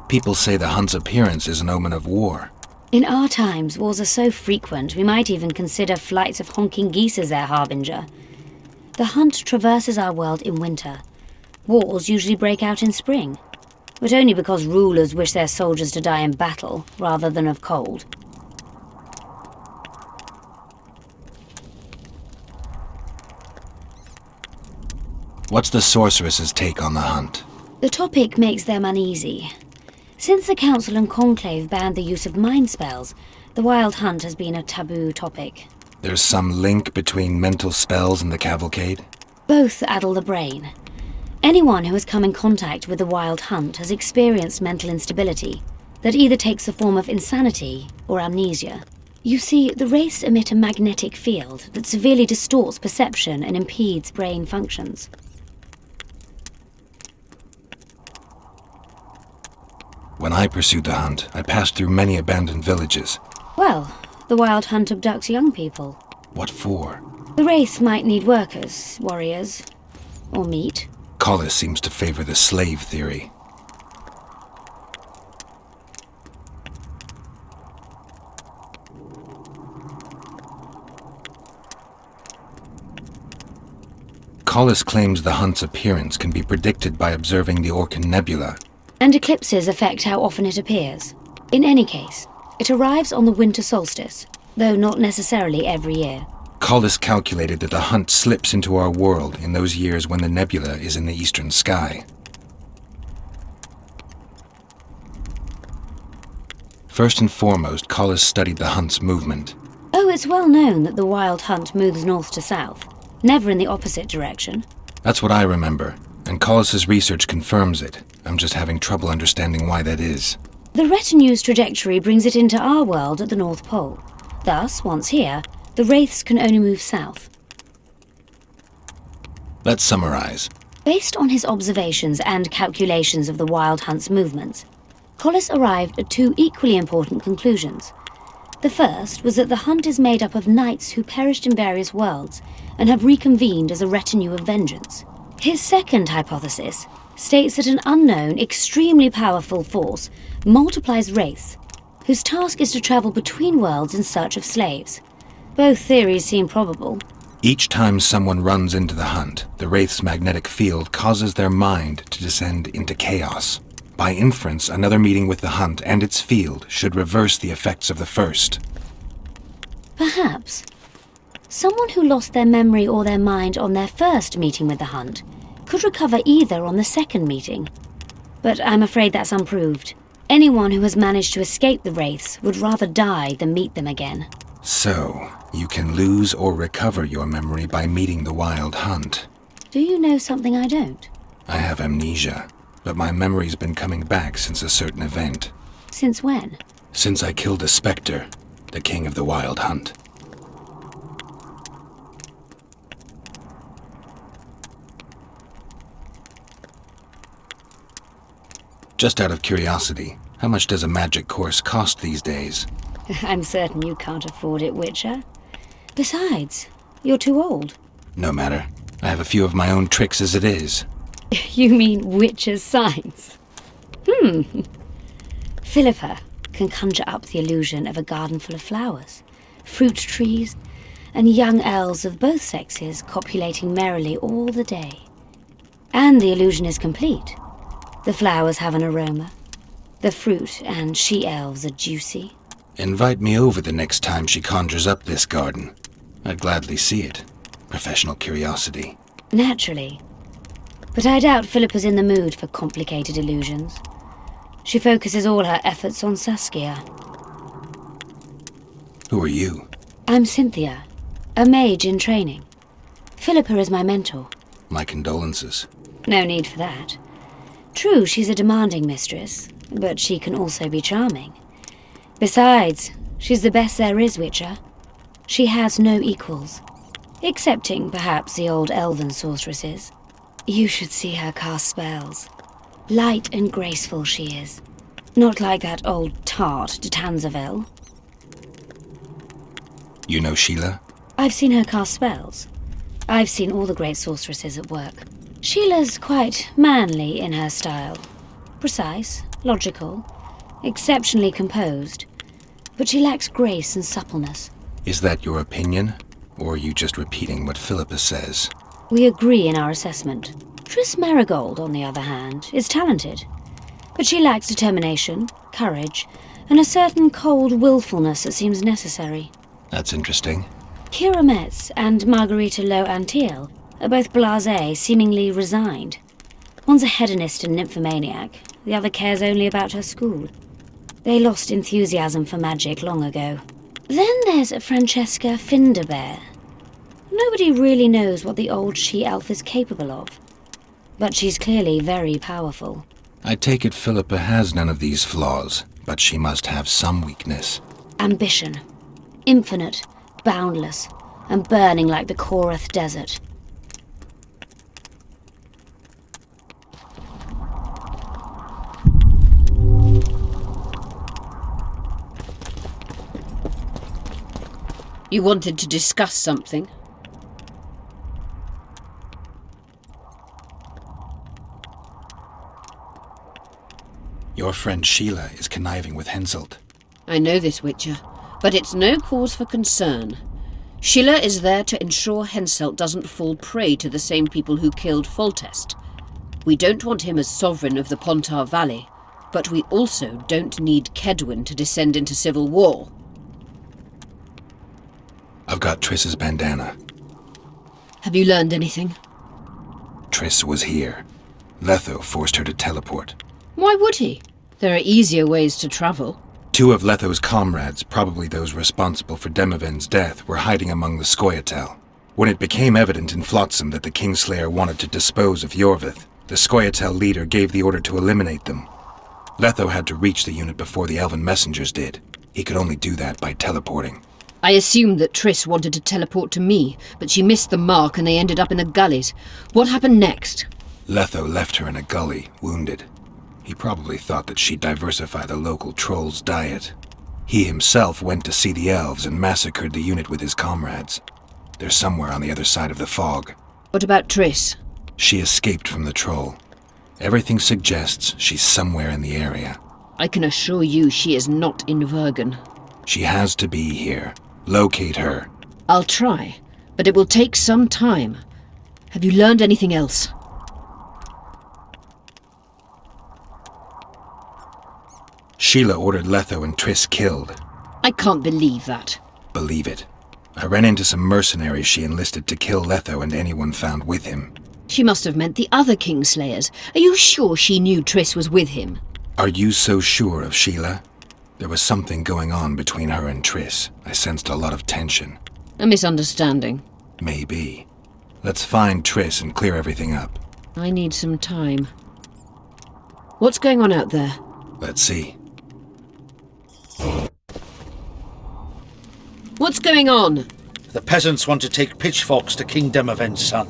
People say the hunt's appearance is an omen of war. In our times, wars are so frequent, we might even consider flights of honking geese as their harbinger. The hunt traverses our world in winter. Wars usually break out in spring, but only because rulers wish their soldiers to die in battle rather than of cold. What's the sorceress's take on the hunt? The topic makes them uneasy. Since the Council and Conclave banned the use of mind spells, the Wild Hunt has been a taboo topic. There's some link between mental spells and the cavalcade? Both addle the brain. Anyone who has come in contact with the Wild Hunt has experienced mental instability that either takes the form of insanity or amnesia. You see, the wraiths emit a magnetic field that severely distorts perception and impedes brain functions. When I pursued the hunt, I passed through many abandoned villages. Well, the Wild Hunt abducts young people. What for? The wraiths might need workers, warriors, or meat. Collis seems to favor the slave theory. Collis claims the hunt's appearance can be predicted by observing the Orcan Nebula. And eclipses affect how often it appears. In any case, it arrives on the winter solstice, though not necessarily every year. Collis calculated that the hunt slips into our world in those years when the nebula is in the eastern sky. First and foremost, Collis studied the hunt's movement. Oh, it's well known that the Wild Hunt moves north to south, never in the opposite direction. That's what I remember, and Collis's research confirms it. I'm just having trouble understanding why that is. The retinue's trajectory brings it into our world at the North Pole. Thus, once here, the wraiths can only move south. Let's summarize. Based on his observations and calculations of the Wild Hunt's movements, Collis arrived at two equally important conclusions. The first was that the hunt is made up of knights who perished in various worlds and have reconvened as a retinue of vengeance. His second hypothesis states that an unknown, extremely powerful force multiplies wraiths, whose task is to travel between worlds in search of slaves. Both theories seem probable. Each time someone runs into the hunt, the wraith's magnetic field causes their mind to descend into chaos. By inference, another meeting with the hunt and its field should reverse the effects of the first. Perhaps. Someone who lost their memory or their mind on their first meeting with the hunt could recover either on the second meeting. But I'm afraid that's unproved. Anyone who has managed to escape the wraiths would rather die than meet them again. So, you can lose or recover your memory by meeting the Wild Hunt. Do you know something I don't? I have amnesia, but my memory's been coming back since a certain event. Since when? Since I killed a spectre, the king of the wild hunt. Just out of curiosity, how much does a magic course cost these days? I'm certain you can't afford it, Witcher. Besides, you're too old. No matter. I have a few of my own tricks as it is. You mean Witcher's signs? Philippa can conjure up the illusion of a garden full of flowers, fruit trees, and young elves of both sexes copulating merrily all the day. And the illusion is complete. The flowers have an aroma. The fruit and she-elves are juicy. Invite me over the next time she conjures up this garden. I'd gladly see it. Professional curiosity. Naturally. But I doubt Philippa's in the mood for complicated illusions. She focuses all her efforts on Saskia. Who are you? I'm Cynthia, a mage in training. Philippa is my mentor. My condolences. No need for that. True, she's a demanding mistress, but she can also be charming. Besides, she's the best there is, Witcher. She has no equals, excepting perhaps the old elven sorceresses. You should see her cast spells. Light and graceful she is. Not like that old tart de Tanzaville. You know Sheila? I've seen her cast spells. I've seen all the great sorceresses at work. Sheila's quite manly in her style. Precise, logical, exceptionally composed. But she lacks grace and suppleness. Is that your opinion? Or are you just repeating what Philippa says? We agree in our assessment. Triss Marigold, on the other hand, is talented. But she lacks determination, courage, and a certain cold willfulness that seems necessary. That's interesting. Kira Metz and Margarita Low-Antiel are both blasé, seemingly resigned. One's a hedonist and nymphomaniac, the other cares only about her school. They lost enthusiasm for magic long ago. Then there's Francesca Finderbear. Nobody really knows what the old she-elf is capable of. But she's clearly very powerful. I take it Philippa has none of these flaws, but she must have some weakness. Ambition. Infinite, boundless, and burning like the Korath Desert. You wanted to discuss something? Your friend Sheila is conniving with Henselt. I know this, Witcher, but it's no cause for concern. Sheila is there to ensure Henselt doesn't fall prey to the same people who killed Foltest. We don't want him as sovereign of the Pontar Valley, but we also don't need Kedwin to descend into civil war. I've got Triss's bandana. Have you learned anything? Triss was here. Letho forced her to teleport. Why would he? There are easier ways to travel. 2 of Letho's comrades, probably those responsible for Demavend's death, were hiding among the Scoia'tael. When it became evident in Flotsam that the Kingslayer wanted to dispose of Yorvith, the Scoia'tael leader gave the order to eliminate them. Letho had to reach the unit before the elven messengers did. He could only do that by teleporting. I assumed that Triss wanted to teleport to me, but she missed the mark and they ended up in the gullies. What happened next? Letho left her in a gully, wounded. He probably thought that she'd diversify the local trolls' diet. He himself went to see the elves and massacred the unit with his comrades. They're somewhere on the other side of the fog. What about Triss? She escaped from the troll. Everything suggests she's somewhere in the area. I can assure you she is not in Vergen. She has to be here. Locate her. I'll try, but it will take some time. Have you learned anything else? Sheila ordered Letho and Triss killed. I can't believe that. Believe it. I ran into some mercenaries she enlisted to kill Letho and anyone found with him. She must have meant the other Kingslayers. Are you sure she knew Triss was with him? Are you so sure of Sheila? There was something going on between her and Triss. I sensed a lot of tension. A misunderstanding. Maybe. Let's find Triss and clear everything up. I need some time. What's going on out there? Let's see. What's going on? The peasants want to take pitchforks to King Demavend's son.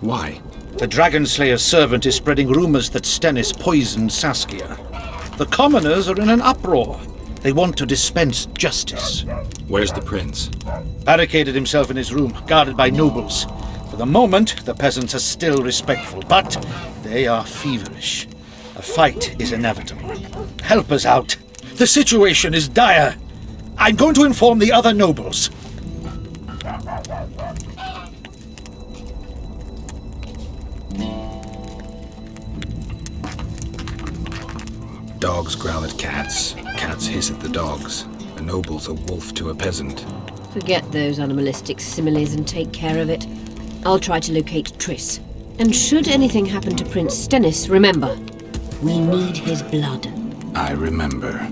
Why? The Dragon Slayer's servant is spreading rumors that Stennis poisoned Saskia. The commoners are in an uproar. They want to dispense justice. Where's the prince? Barricaded himself in his room, guarded by nobles. For the moment, the peasants are still respectful, but they are feverish. A fight is inevitable. Help us out. The situation is dire. I'm going to inform the other nobles. Dogs growl at cats. Cats hiss at the dogs. A noble's a wolf to a peasant. Forget those animalistic similes and take care of it. I'll try to locate Triss. And should anything happen to Prince Stennis, remember, we need his blood. I remember.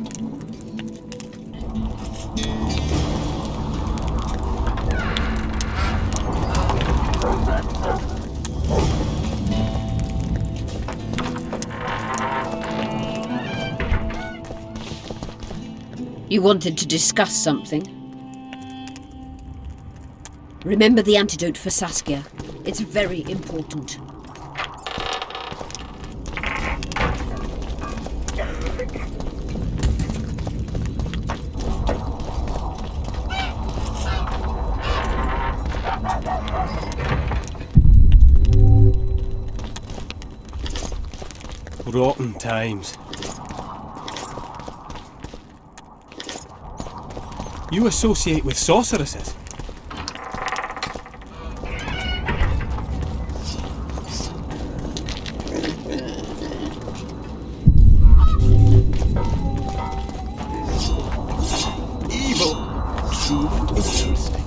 You wanted to discuss something? Remember the antidote for Saskia. It's very important. Rotten times. You associate with sorceresses? Evil. Interesting.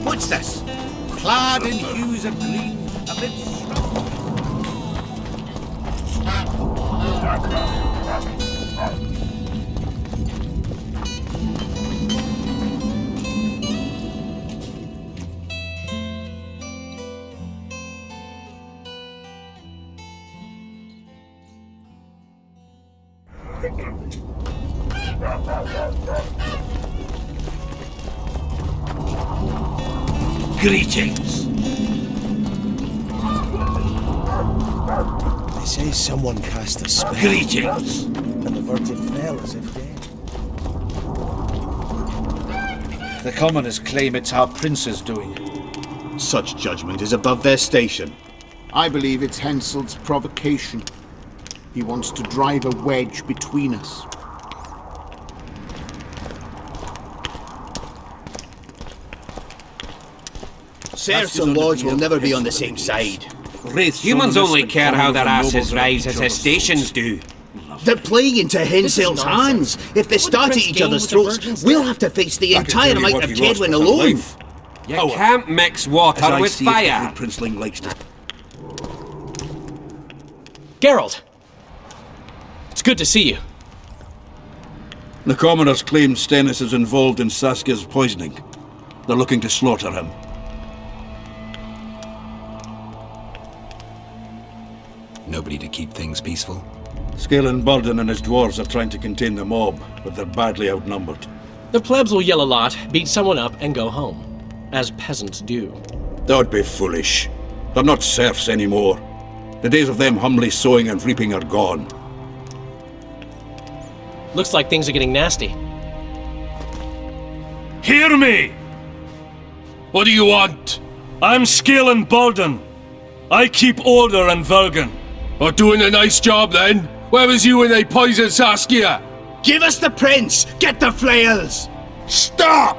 What's this? Clad in hues of green, amid shrubs. Greetings. They say someone cast a spell. Greetings. And the virgin fell as if dead. The commoners claim it's our prince's doing. Such judgment is above their station. I believe it's Henselt's provocation. He wants to drive a wedge between us. Serfs and lords will never be on the same side. Humans only care how their asses rise as their stations do. They're playing into Henselt's hands. If they start at each other's throats, we'll have to face the entire amount of Kedwin alone. You can't mix water with fire. Princeling likes to... Geralt! It's good to see you. The commoners claim Stennis is involved in Saskia's poisoning. They're looking to slaughter him. Nobody to keep things peaceful? Scalen Burden and his dwarves are trying to contain the mob, but they're badly outnumbered. The plebs will yell a lot, beat someone up, and go home. As peasants do. That'd be foolish. They're not serfs anymore. The days of them humbly sowing and reaping are gone. Looks like things are getting nasty. Hear me! What do you want? I'm Scalen Burden. I keep order in Vergen. Are doing a nice job then? Where was you when they poisoned Saskia? Give us the prince! Get the flails! Stop!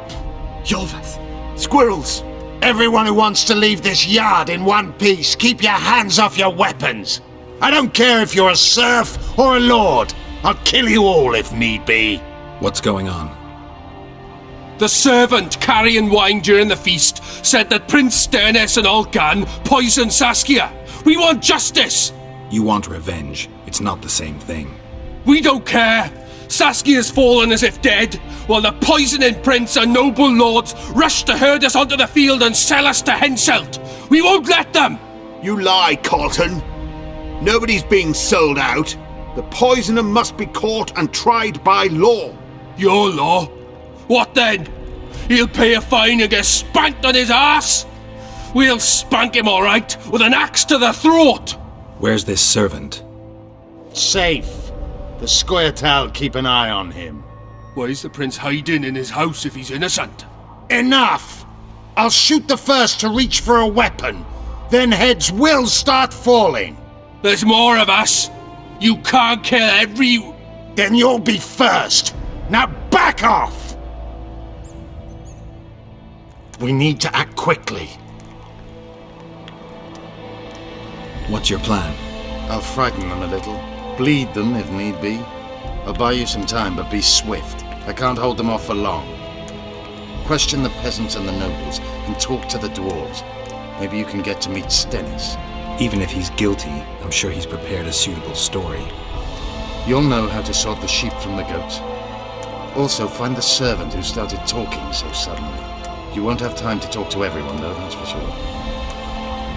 Yolvath. Squirrels! Everyone who wants to leave this yard in one piece, keep your hands off your weapons! I don't care if you're a serf or a lord. I'll kill you all if need be. What's going on? The servant carrying wine during the feast said that Prince Stennis and Olcan poisoned Saskia. We want justice! You want revenge. It's not the same thing. We don't care. Saskia's fallen as if dead, while the poisoning prince and noble lords rush to herd us onto the field and sell us to Henselt. We won't let them! You lie, Colton. Nobody's being sold out. The poisoner must be caught and tried by law. Your law? What then? He'll pay a fine and get spanked on his ass? We'll spank him all right, with an axe to the throat! Where's this servant? Safe. The Scoia'tael keep an eye on him. Why's the prince hiding in his house if he's innocent? Enough! I'll shoot the first to reach for a weapon. Then heads will start falling. There's more of us. You can't kill every... Then you'll be first. Now back off! We need to act quickly. What's your plan? I'll frighten them a little. Bleed them if need be. I'll buy you some time, but be swift. I can't hold them off for long. Question the peasants and the nobles, and talk to the dwarves. Maybe you can get to meet Stennis. Even if he's guilty, I'm sure he's prepared a suitable story. You'll know how to sort the sheep from the goats. Also, find the servant who started talking so suddenly. You won't have time to talk to everyone, though, that's for sure.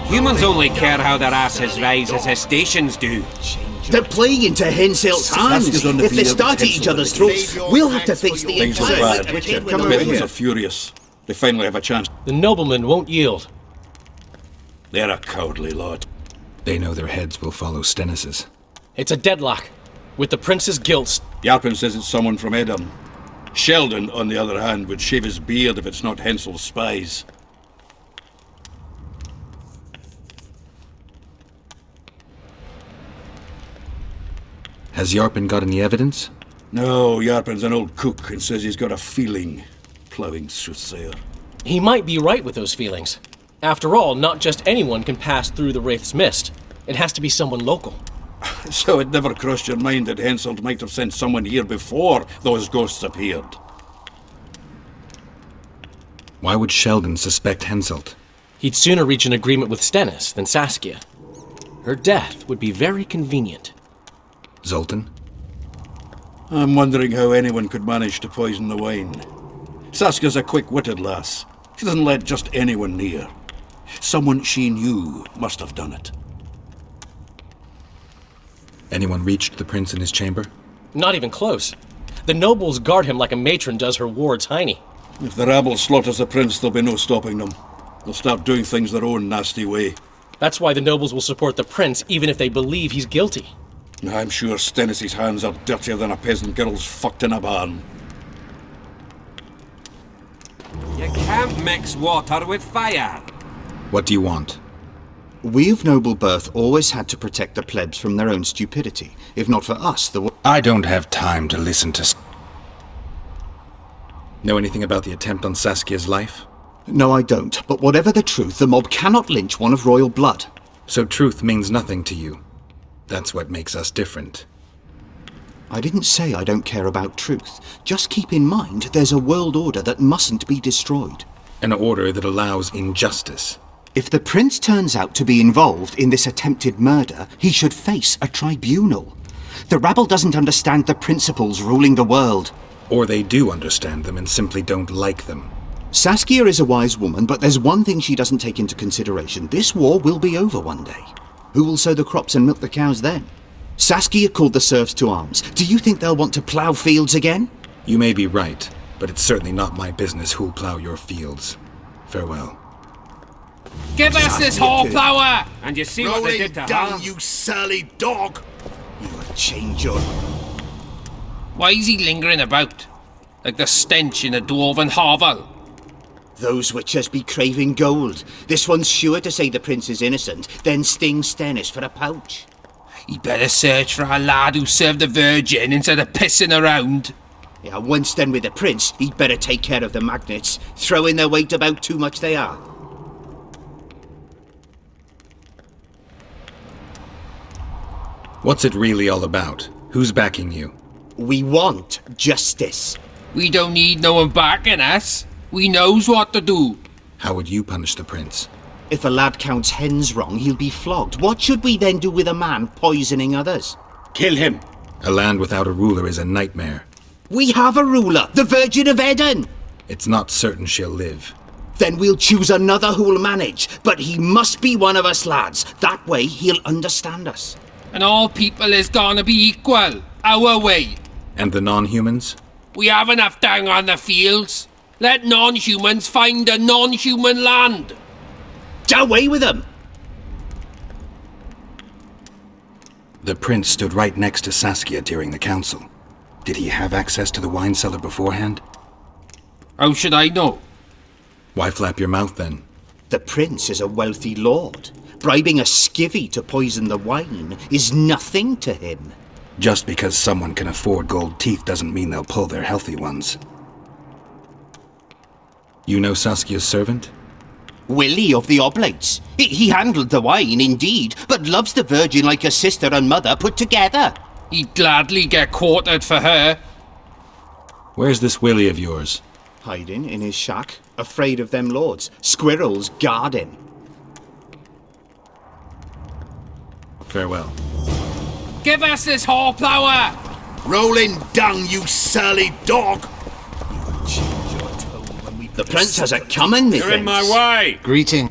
Humans only care how their asses rise as their stations do. They're playing into Henselt's hands. If they start at each other's throats, we'll have to face the Things are entire... bad. Come The over peasants here. are furious. They finally have a chance. The noblemen won't yield. They're a cowardly lot. They know their heads will follow Stennis's. It's a deadlock. With the prince's guilt... Yarpin says it's someone from Edom. Sheldon, on the other hand, would shave his beard if it's not Hensel's spies. Has Yarpin got any evidence? No, Yarpin's an old cook and says he's got a feeling. Ploughing soothsayer. He might be right with those feelings. After all, not just anyone can pass through the Wraith's mist. It has to be someone local. So it never crossed your mind that Henselt might have sent someone here before those ghosts appeared? Why would Sheldon suspect Henselt? He'd sooner reach an agreement with Stennis than Saskia. Her death would be very convenient. Zoltan? I'm wondering how anyone could manage to poison the wine. Saskia's a quick-witted lass. She doesn't let just anyone near. Someone she knew must have done it. Anyone reached the prince in his chamber? Not even close. The nobles guard him like a matron does her ward's hiney. If the rabble slaughters the prince, there'll be no stopping them. They'll start doing things their own nasty way. That's why the nobles will support the prince even if they believe he's guilty. I'm sure Stennis' hands are dirtier than a peasant girl's fucked in a barn. You can't mix water with fire. What do you want? We of noble birth always had to protect the plebs from their own stupidity. If not for us, the... I don't have time to listen to... Know anything about the attempt on Saskia's life? No, I don't. But whatever the truth, the mob cannot lynch one of royal blood. So truth means nothing to you. That's what makes us different. I didn't say I don't care about truth. Just keep in mind there's a world order that mustn't be destroyed. An order that allows injustice. If the prince turns out to be involved in this attempted murder, he should face a tribunal. The rabble doesn't understand the principles ruling the world. Or they do understand them and simply don't like them. Saskia is a wise woman, but there's one thing she doesn't take into consideration. This war will be over one day. Who will sow the crops and milk the cows then? Saskia called the serfs to arms. Do you think they'll want to plough fields again? You may be right, but it's certainly not my business who'll plough your fields. Farewell. Give us this whole plower! And you see what they did to her? You surly dog! You'll change your... Why is he lingering about? Like the stench in a dwarven hovel? Those witchers be craving gold. This one's sure to say the prince is innocent, then sting Stennis for a pouch. He'd better search for a lad who served the Virgin instead of pissing around. Yeah, once done with the prince, he'd better take care of the magnets, throwing their weight about too much they are. What's it really all about? Who's backing you? We want justice. We don't need no one backing us. We knows what to do. How would you punish the prince? If a lad counts hens wrong, he'll be flogged. What should we then do with a man poisoning others? Kill him. A land without a ruler is a nightmare. We have a ruler, the Virgin of Eden. It's not certain she'll live. Then we'll choose another who'll manage, but he must be one of us lads. That way he'll understand us. And all people is gonna be equal, our way. And the non-humans? We have enough down on the fields. Let non-humans find a non-human land. Away with them! The prince stood right next to Saskia during the council. Did he have access to the wine cellar beforehand? How should I know? Why flap your mouth then? The prince is a wealthy lord. Bribing a skivvy to poison the wine is nothing to him. Just because someone can afford gold teeth doesn't mean they'll pull their healthy ones. You know Saskia's servant? Willie of the Oblates. He handled the wine, indeed, but loves the Virgin like a sister and mother put together. He'd gladly get quartered for her. Where's this Willie of yours? Hiding in his shack, afraid of them lords. Squirrels guard him. Farewell. Give us this horsepower! Rolling down, you surly dog! The prince has it coming, methinks. You're in my way! Greeting.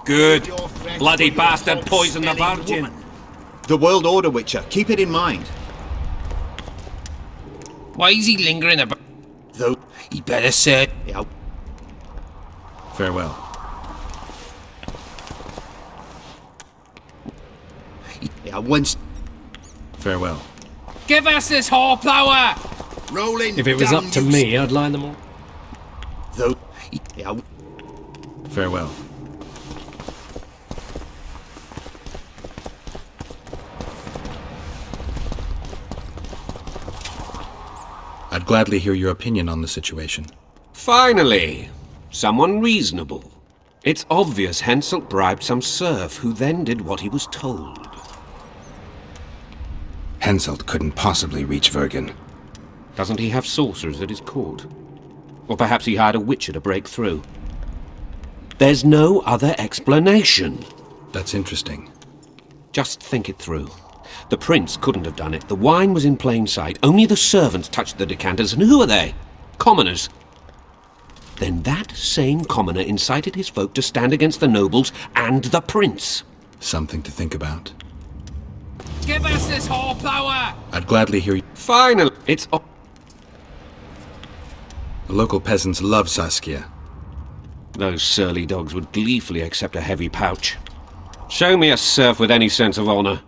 Good. Bloody bastard poisoned the Virgin. The world order, Witcher. Keep it in mind. Why is he lingering about? Though He better say. yeah, Farewell. once Farewell. Give us this horsepower! Rolling If it was down, up to you me, I'd line them all. though yeah, Farewell. I'd gladly hear your opinion on the situation. Finally, someone reasonable. It's obvious Henselt bribed some serf who then did what he was told. Henselt couldn't possibly reach Vergen. Doesn't he have sorcerers at his court? Or perhaps he hired a witcher to break through. There's no other explanation. That's interesting. Just think it through. The prince couldn't have done it. The wine was in plain sight. Only the servants touched the decanters, and who are they? Commoners. Then that same commoner incited his folk to stand against the nobles and the prince. Something to think about. Give us this horsepower! I'd gladly hear you. Finally, it's... The local peasants love Saskia. Those surly dogs would gleefully accept a heavy pouch. Show me a serf with any sense of honor.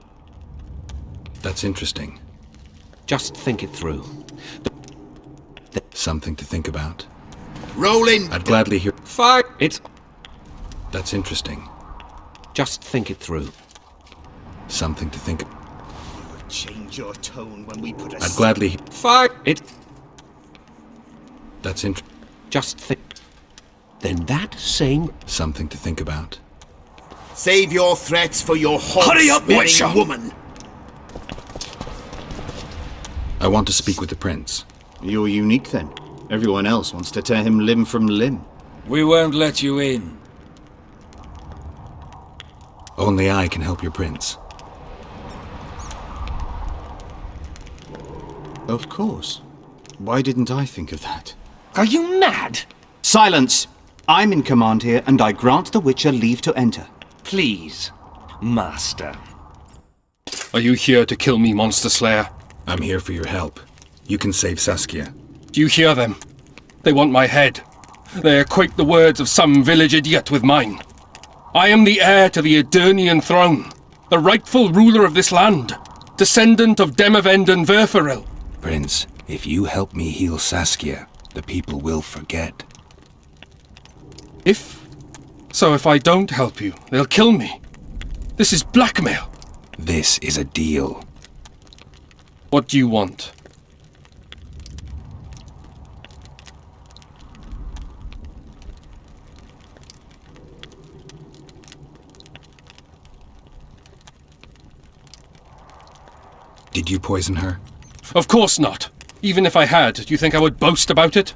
That's interesting. Just think it through. Something to think about. Rolling. I'd gladly hear. Fine. It's... That's interesting. Just think it through. Something to think. change your tone when we put a... I'd gladly. Fine. It... That's Just think. Then that same... Something to think about. Save your threats for your Hurry up, Witcher! woman. I want to speak with the prince. You're unique then. Everyone else wants to tear him limb from limb. We won't let you in. Only I can help your prince. Of course. Why didn't I think of that? Are you mad? Silence! I'm in command here, and I grant the Witcher leave to enter. Please, Master. Are you here to kill me, Monster Slayer? I'm here for your help. You can save Saskia. Do you hear them? They want my head. They equate the words of some village idiot with mine. I am the heir to the Edirnian throne, the rightful ruler of this land, descendant of Demavend III. Prince, if you help me heal Saskia, the people will forget. So if I don't help you, they'll kill me. This is blackmail. This is a deal. What do you want? Did you poison her? Of course not. Even if I had, do you think I would boast about it?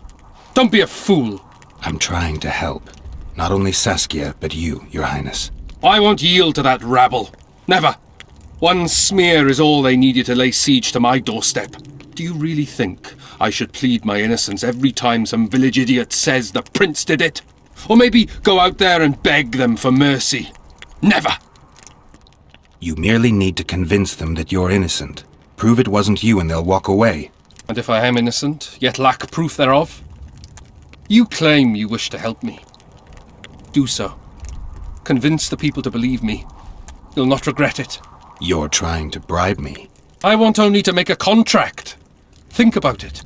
Don't be a fool. I'm trying to help. Not only Saskia, but you, Your Highness. I won't yield to that rabble. Never. One smear is all they needed to lay siege to my doorstep. Do you really think I should plead my innocence every time some village idiot says the prince did it? Or maybe go out there and beg them for mercy? Never! You merely need to convince them that you're innocent. Prove it wasn't you and they'll walk away. And if I am innocent, yet lack proof thereof? You claim you wish to help me. Do so. Convince the people to believe me. You'll not regret it. You're trying to bribe me. I want only to make a contract. Think about it.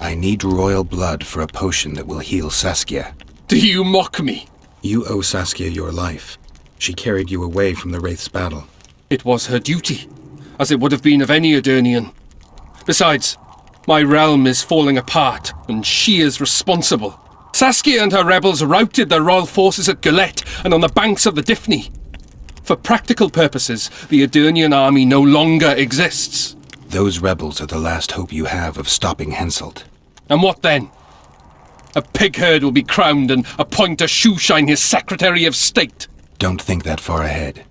I need royal blood for a potion that will heal Saskia. Do you mock me? You owe Saskia your life. She carried you away from the Wraith's battle. It was her duty, as it would have been of any Edirnian. Besides, my realm is falling apart, and she is responsible. Saskia and her rebels routed the royal forces at Gillette and on the banks of the Dyfni. For practical purposes, the Edirnian army no longer exists. Those rebels are the last hope you have of stopping Henselt. And what then? A pig herd will be crowned and appoint a shoeshine his Secretary of State. Don't think that far ahead.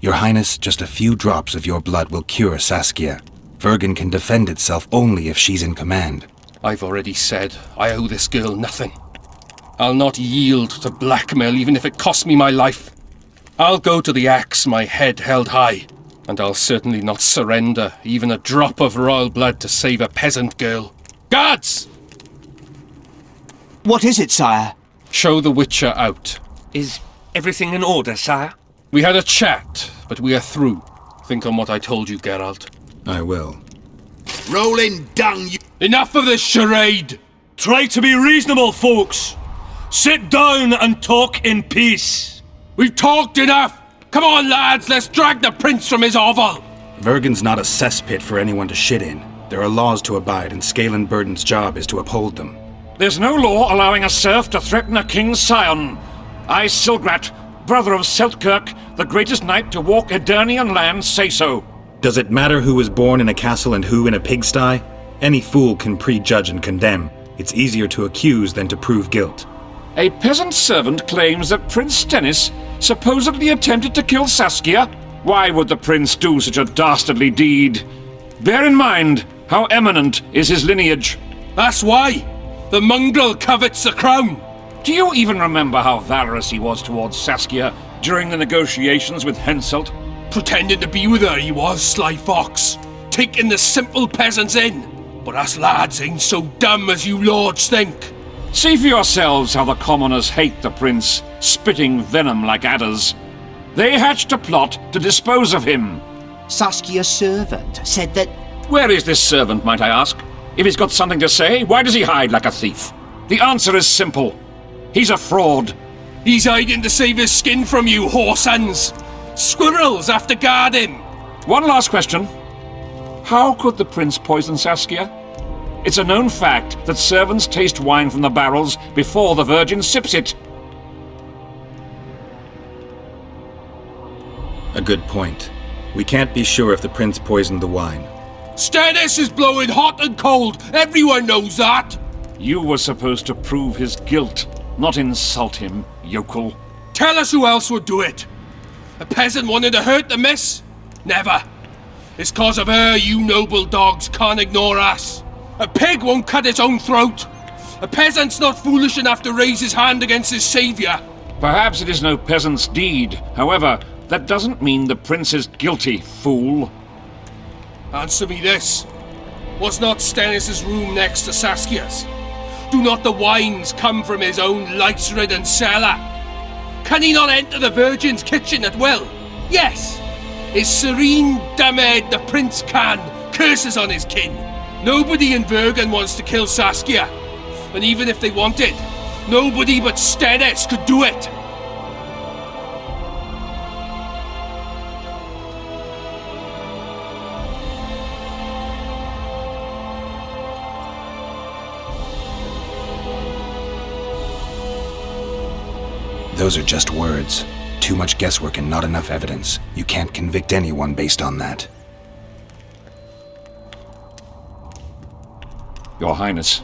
Your Highness, just a few drops of your blood will cure Saskia. Vergen can defend itself only if she's in command. I've already said I owe this girl nothing. I'll not yield to blackmail even if it costs me my life. I'll go to the axe, my head held high. And I'll certainly not surrender even a drop of royal blood to save a peasant girl. Guards! What is it, sire? Show the Witcher out. Is everything in order, sire? We had a chat, but we are through. Think on what I told you, Geralt. I will. Rolling dung, you... Enough of this charade! Try to be reasonable, folks. Sit down and talk in peace. We've talked enough! Come on, lads, let's drag the prince from his hovel! Vergen's not a cesspit for anyone to shit in. There are laws to abide, and Scalen Burden's job is to uphold them. There's no law allowing a serf to threaten a king's scion. I, Silgrat, brother of Seltkirk, the greatest knight to walk Edirnian land, say so. Does it matter who was born in a castle and who in a pigsty? Any fool can prejudge and condemn. It's easier to accuse than to prove guilt. A peasant servant claims that Prince Stennis supposedly attempted to kill Saskia. Why would the prince do such a dastardly deed? Bear in mind how eminent is his lineage. That's why! The mongrel covets the crown! Do you even remember how valorous he was towards Saskia during the negotiations with Henselt? Pretending to be with her he was, sly fox. Taking the simple peasants in. But us lads ain't so dumb as you lords think. See for yourselves how the commoners hate the prince, spitting venom like adders. They hatched a plot to dispose of him. Saskia's servant said that... Where is this servant, might I ask? If he's got something to say, why does he hide like a thief? The answer is simple. He's a fraud. He's hiding to save his skin from you, whoresons. Squirrels have to guard him. One last question. How could the prince poison Saskia? It's a known fact that servants taste wine from the barrels before the virgin sips it. A good point. We can't be sure if the prince poisoned the wine. Stennis is blowing hot and cold. Everyone knows that. You were supposed to prove his guilt, not insult him, yokel. Tell us who else would do it. A peasant wanted to hurt the miss? Never. It's cause of her you noble dogs can't ignore us. A pig won't cut its own throat. A peasant's not foolish enough to raise his hand against his saviour. Perhaps it is no peasant's deed. However, that doesn't mean the prince is guilty, fool. Answer me this. Was not Stennis's room next to Saskia's? Do not the wines come from his own lice-ridden cellar? Can he not enter the Virgin's kitchen at will? Yes. His serene Demavend the prince can. Curses on his kin. Nobody in Vergen wants to kill Saskia. And even if they wanted, nobody but Stennis could do it. Those are just words. too much guesswork and not enough evidence. You can't convict anyone based on that. Your Highness,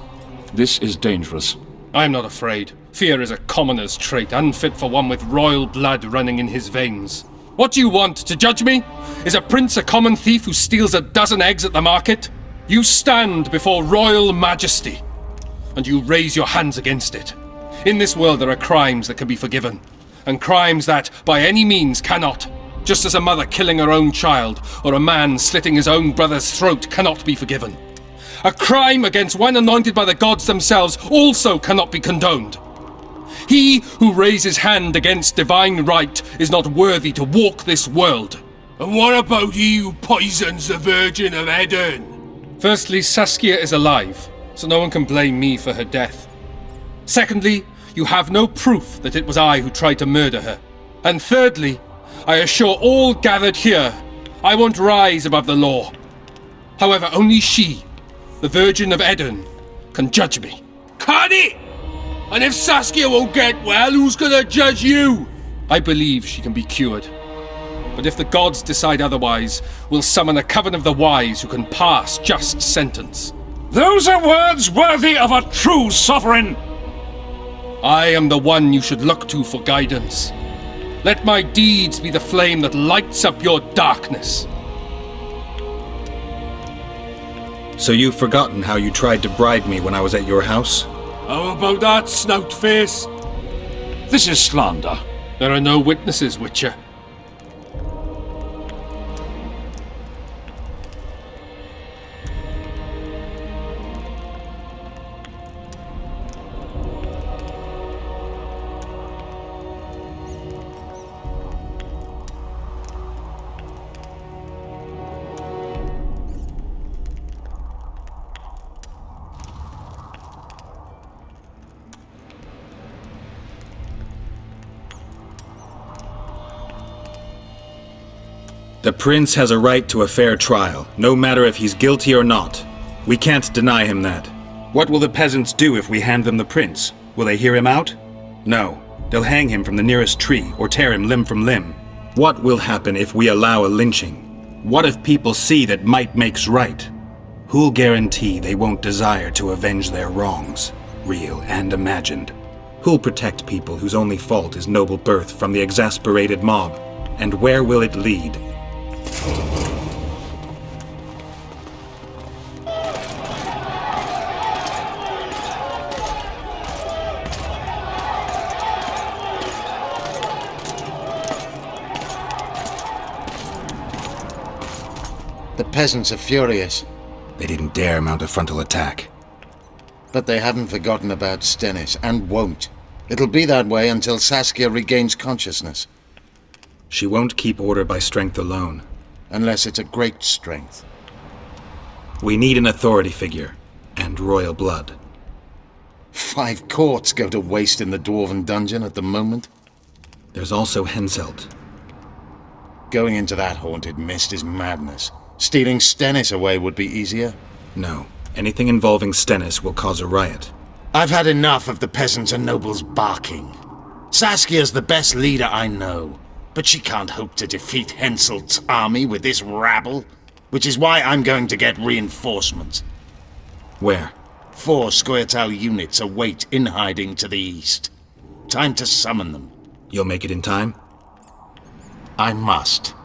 this is dangerous. I'm not afraid. Fear is a commoner's trait, unfit for one with royal blood running in his veins. What do you want, to judge me? Is a prince a common thief who steals a dozen eggs at the market? You stand before royal majesty, and you raise your hands against it. In this world there are crimes that can be forgiven, and crimes that, by any means, cannot. Just as a mother killing her own child, or a man slitting his own brother's throat cannot be forgiven. A crime against one anointed by the gods themselves also cannot be condoned. He who raises hand against divine right is not worthy to walk this world. And what about he who poisons the Virgin of Eden? Firstly, Saskia is alive, so no one can blame me for her death. Secondly, you have no proof that it was I who tried to murder her. And thirdly, I assure all gathered here, I won't rise above the law. However, only she, the Virgin of Eden, can judge me. Can it? And if Saskia won't get well, who's gonna judge you? I believe she can be cured. But if the gods decide otherwise, we'll summon a coven of the wise who can pass just sentence. Those are words worthy of a true sovereign! I am the one you should look to for guidance. Let my deeds be the flame that lights up your darkness. So you've forgotten how you tried to bribe me when I was at your house? How about that, snout face? This is slander. There are no witnesses, Witcher. The prince has a right to a fair trial, no matter if he's guilty or not. We can't deny him that. What will the peasants do if we hand them the prince? Will they hear him out? No. They'll hang him from the nearest tree or tear him limb from limb. What will happen if we allow a lynching? What if people see that might makes right? Who'll guarantee they won't desire to avenge their wrongs, real and imagined? Who'll protect people whose only fault is noble birth from the exasperated mob? And where will it lead? The peasants are furious. They didn't dare mount a frontal attack. But they haven't forgotten about Stennis, and won't. It'll be that way until Saskia regains consciousness. She won't keep order by strength alone. Unless it's a great strength. We need an authority figure, and royal blood. 5 courts go to waste in the Dwarven dungeon at the moment. There's also Henselt. Going into that haunted mist is madness. Stealing Stennis away would be easier. No. Anything involving Stennis will cause a riot. I've had enough of the peasants and nobles barking. Saskia's the best leader I know, but she can't hope to defeat Henselt's army with this rabble, which is why I'm going to get reinforcements. Where? 4 Scoia'tael units await in hiding to the east. Time to summon them. You'll make it in time? I must.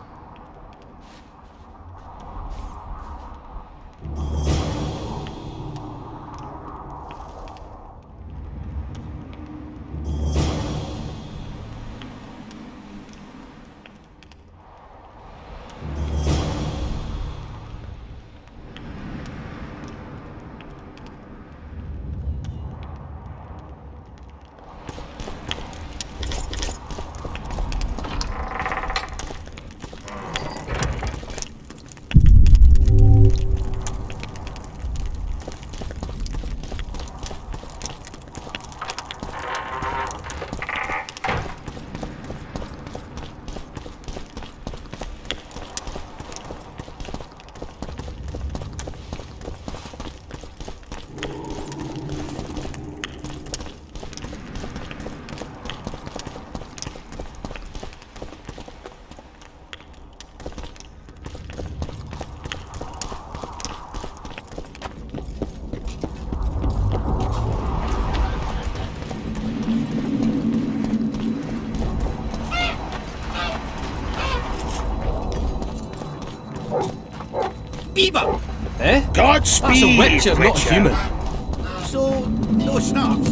Beaver! Eh? Godspeed, That's a witcher, not a Witcher. human. So, no snaps.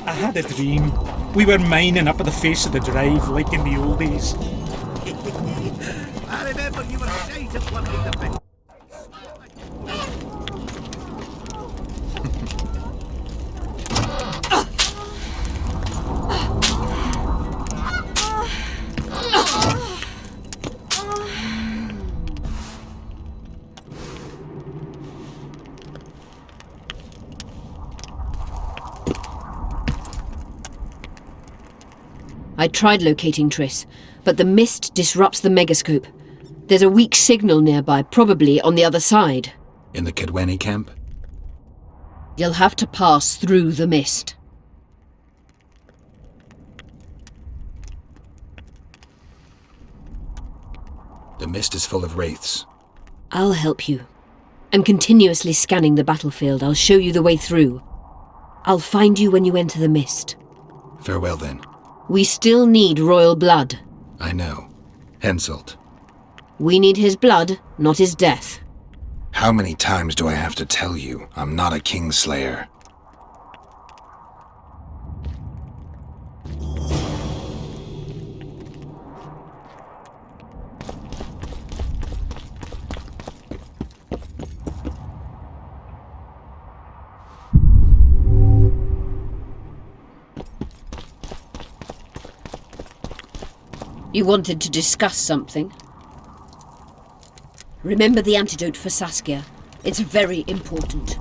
I had a dream. We were mining up at the face of the drive like in the old days. I remember you were shite at working the bit. I tried locating Triss, but the mist disrupts the megascope. There's a weak signal nearby, probably on the other side. In the Kidweni camp? You'll have to pass through the mist. The mist is full of wraiths. I'll help you. I'm continuously scanning the battlefield. I'll show you the way through. I'll find you when you enter the mist. Farewell then. We still need royal blood. I know. Henselt. We need his blood, not his death. How many times do I have to tell you I'm not a kingslayer? You wanted to discuss something? Remember the antidote for Saskia. It's very important.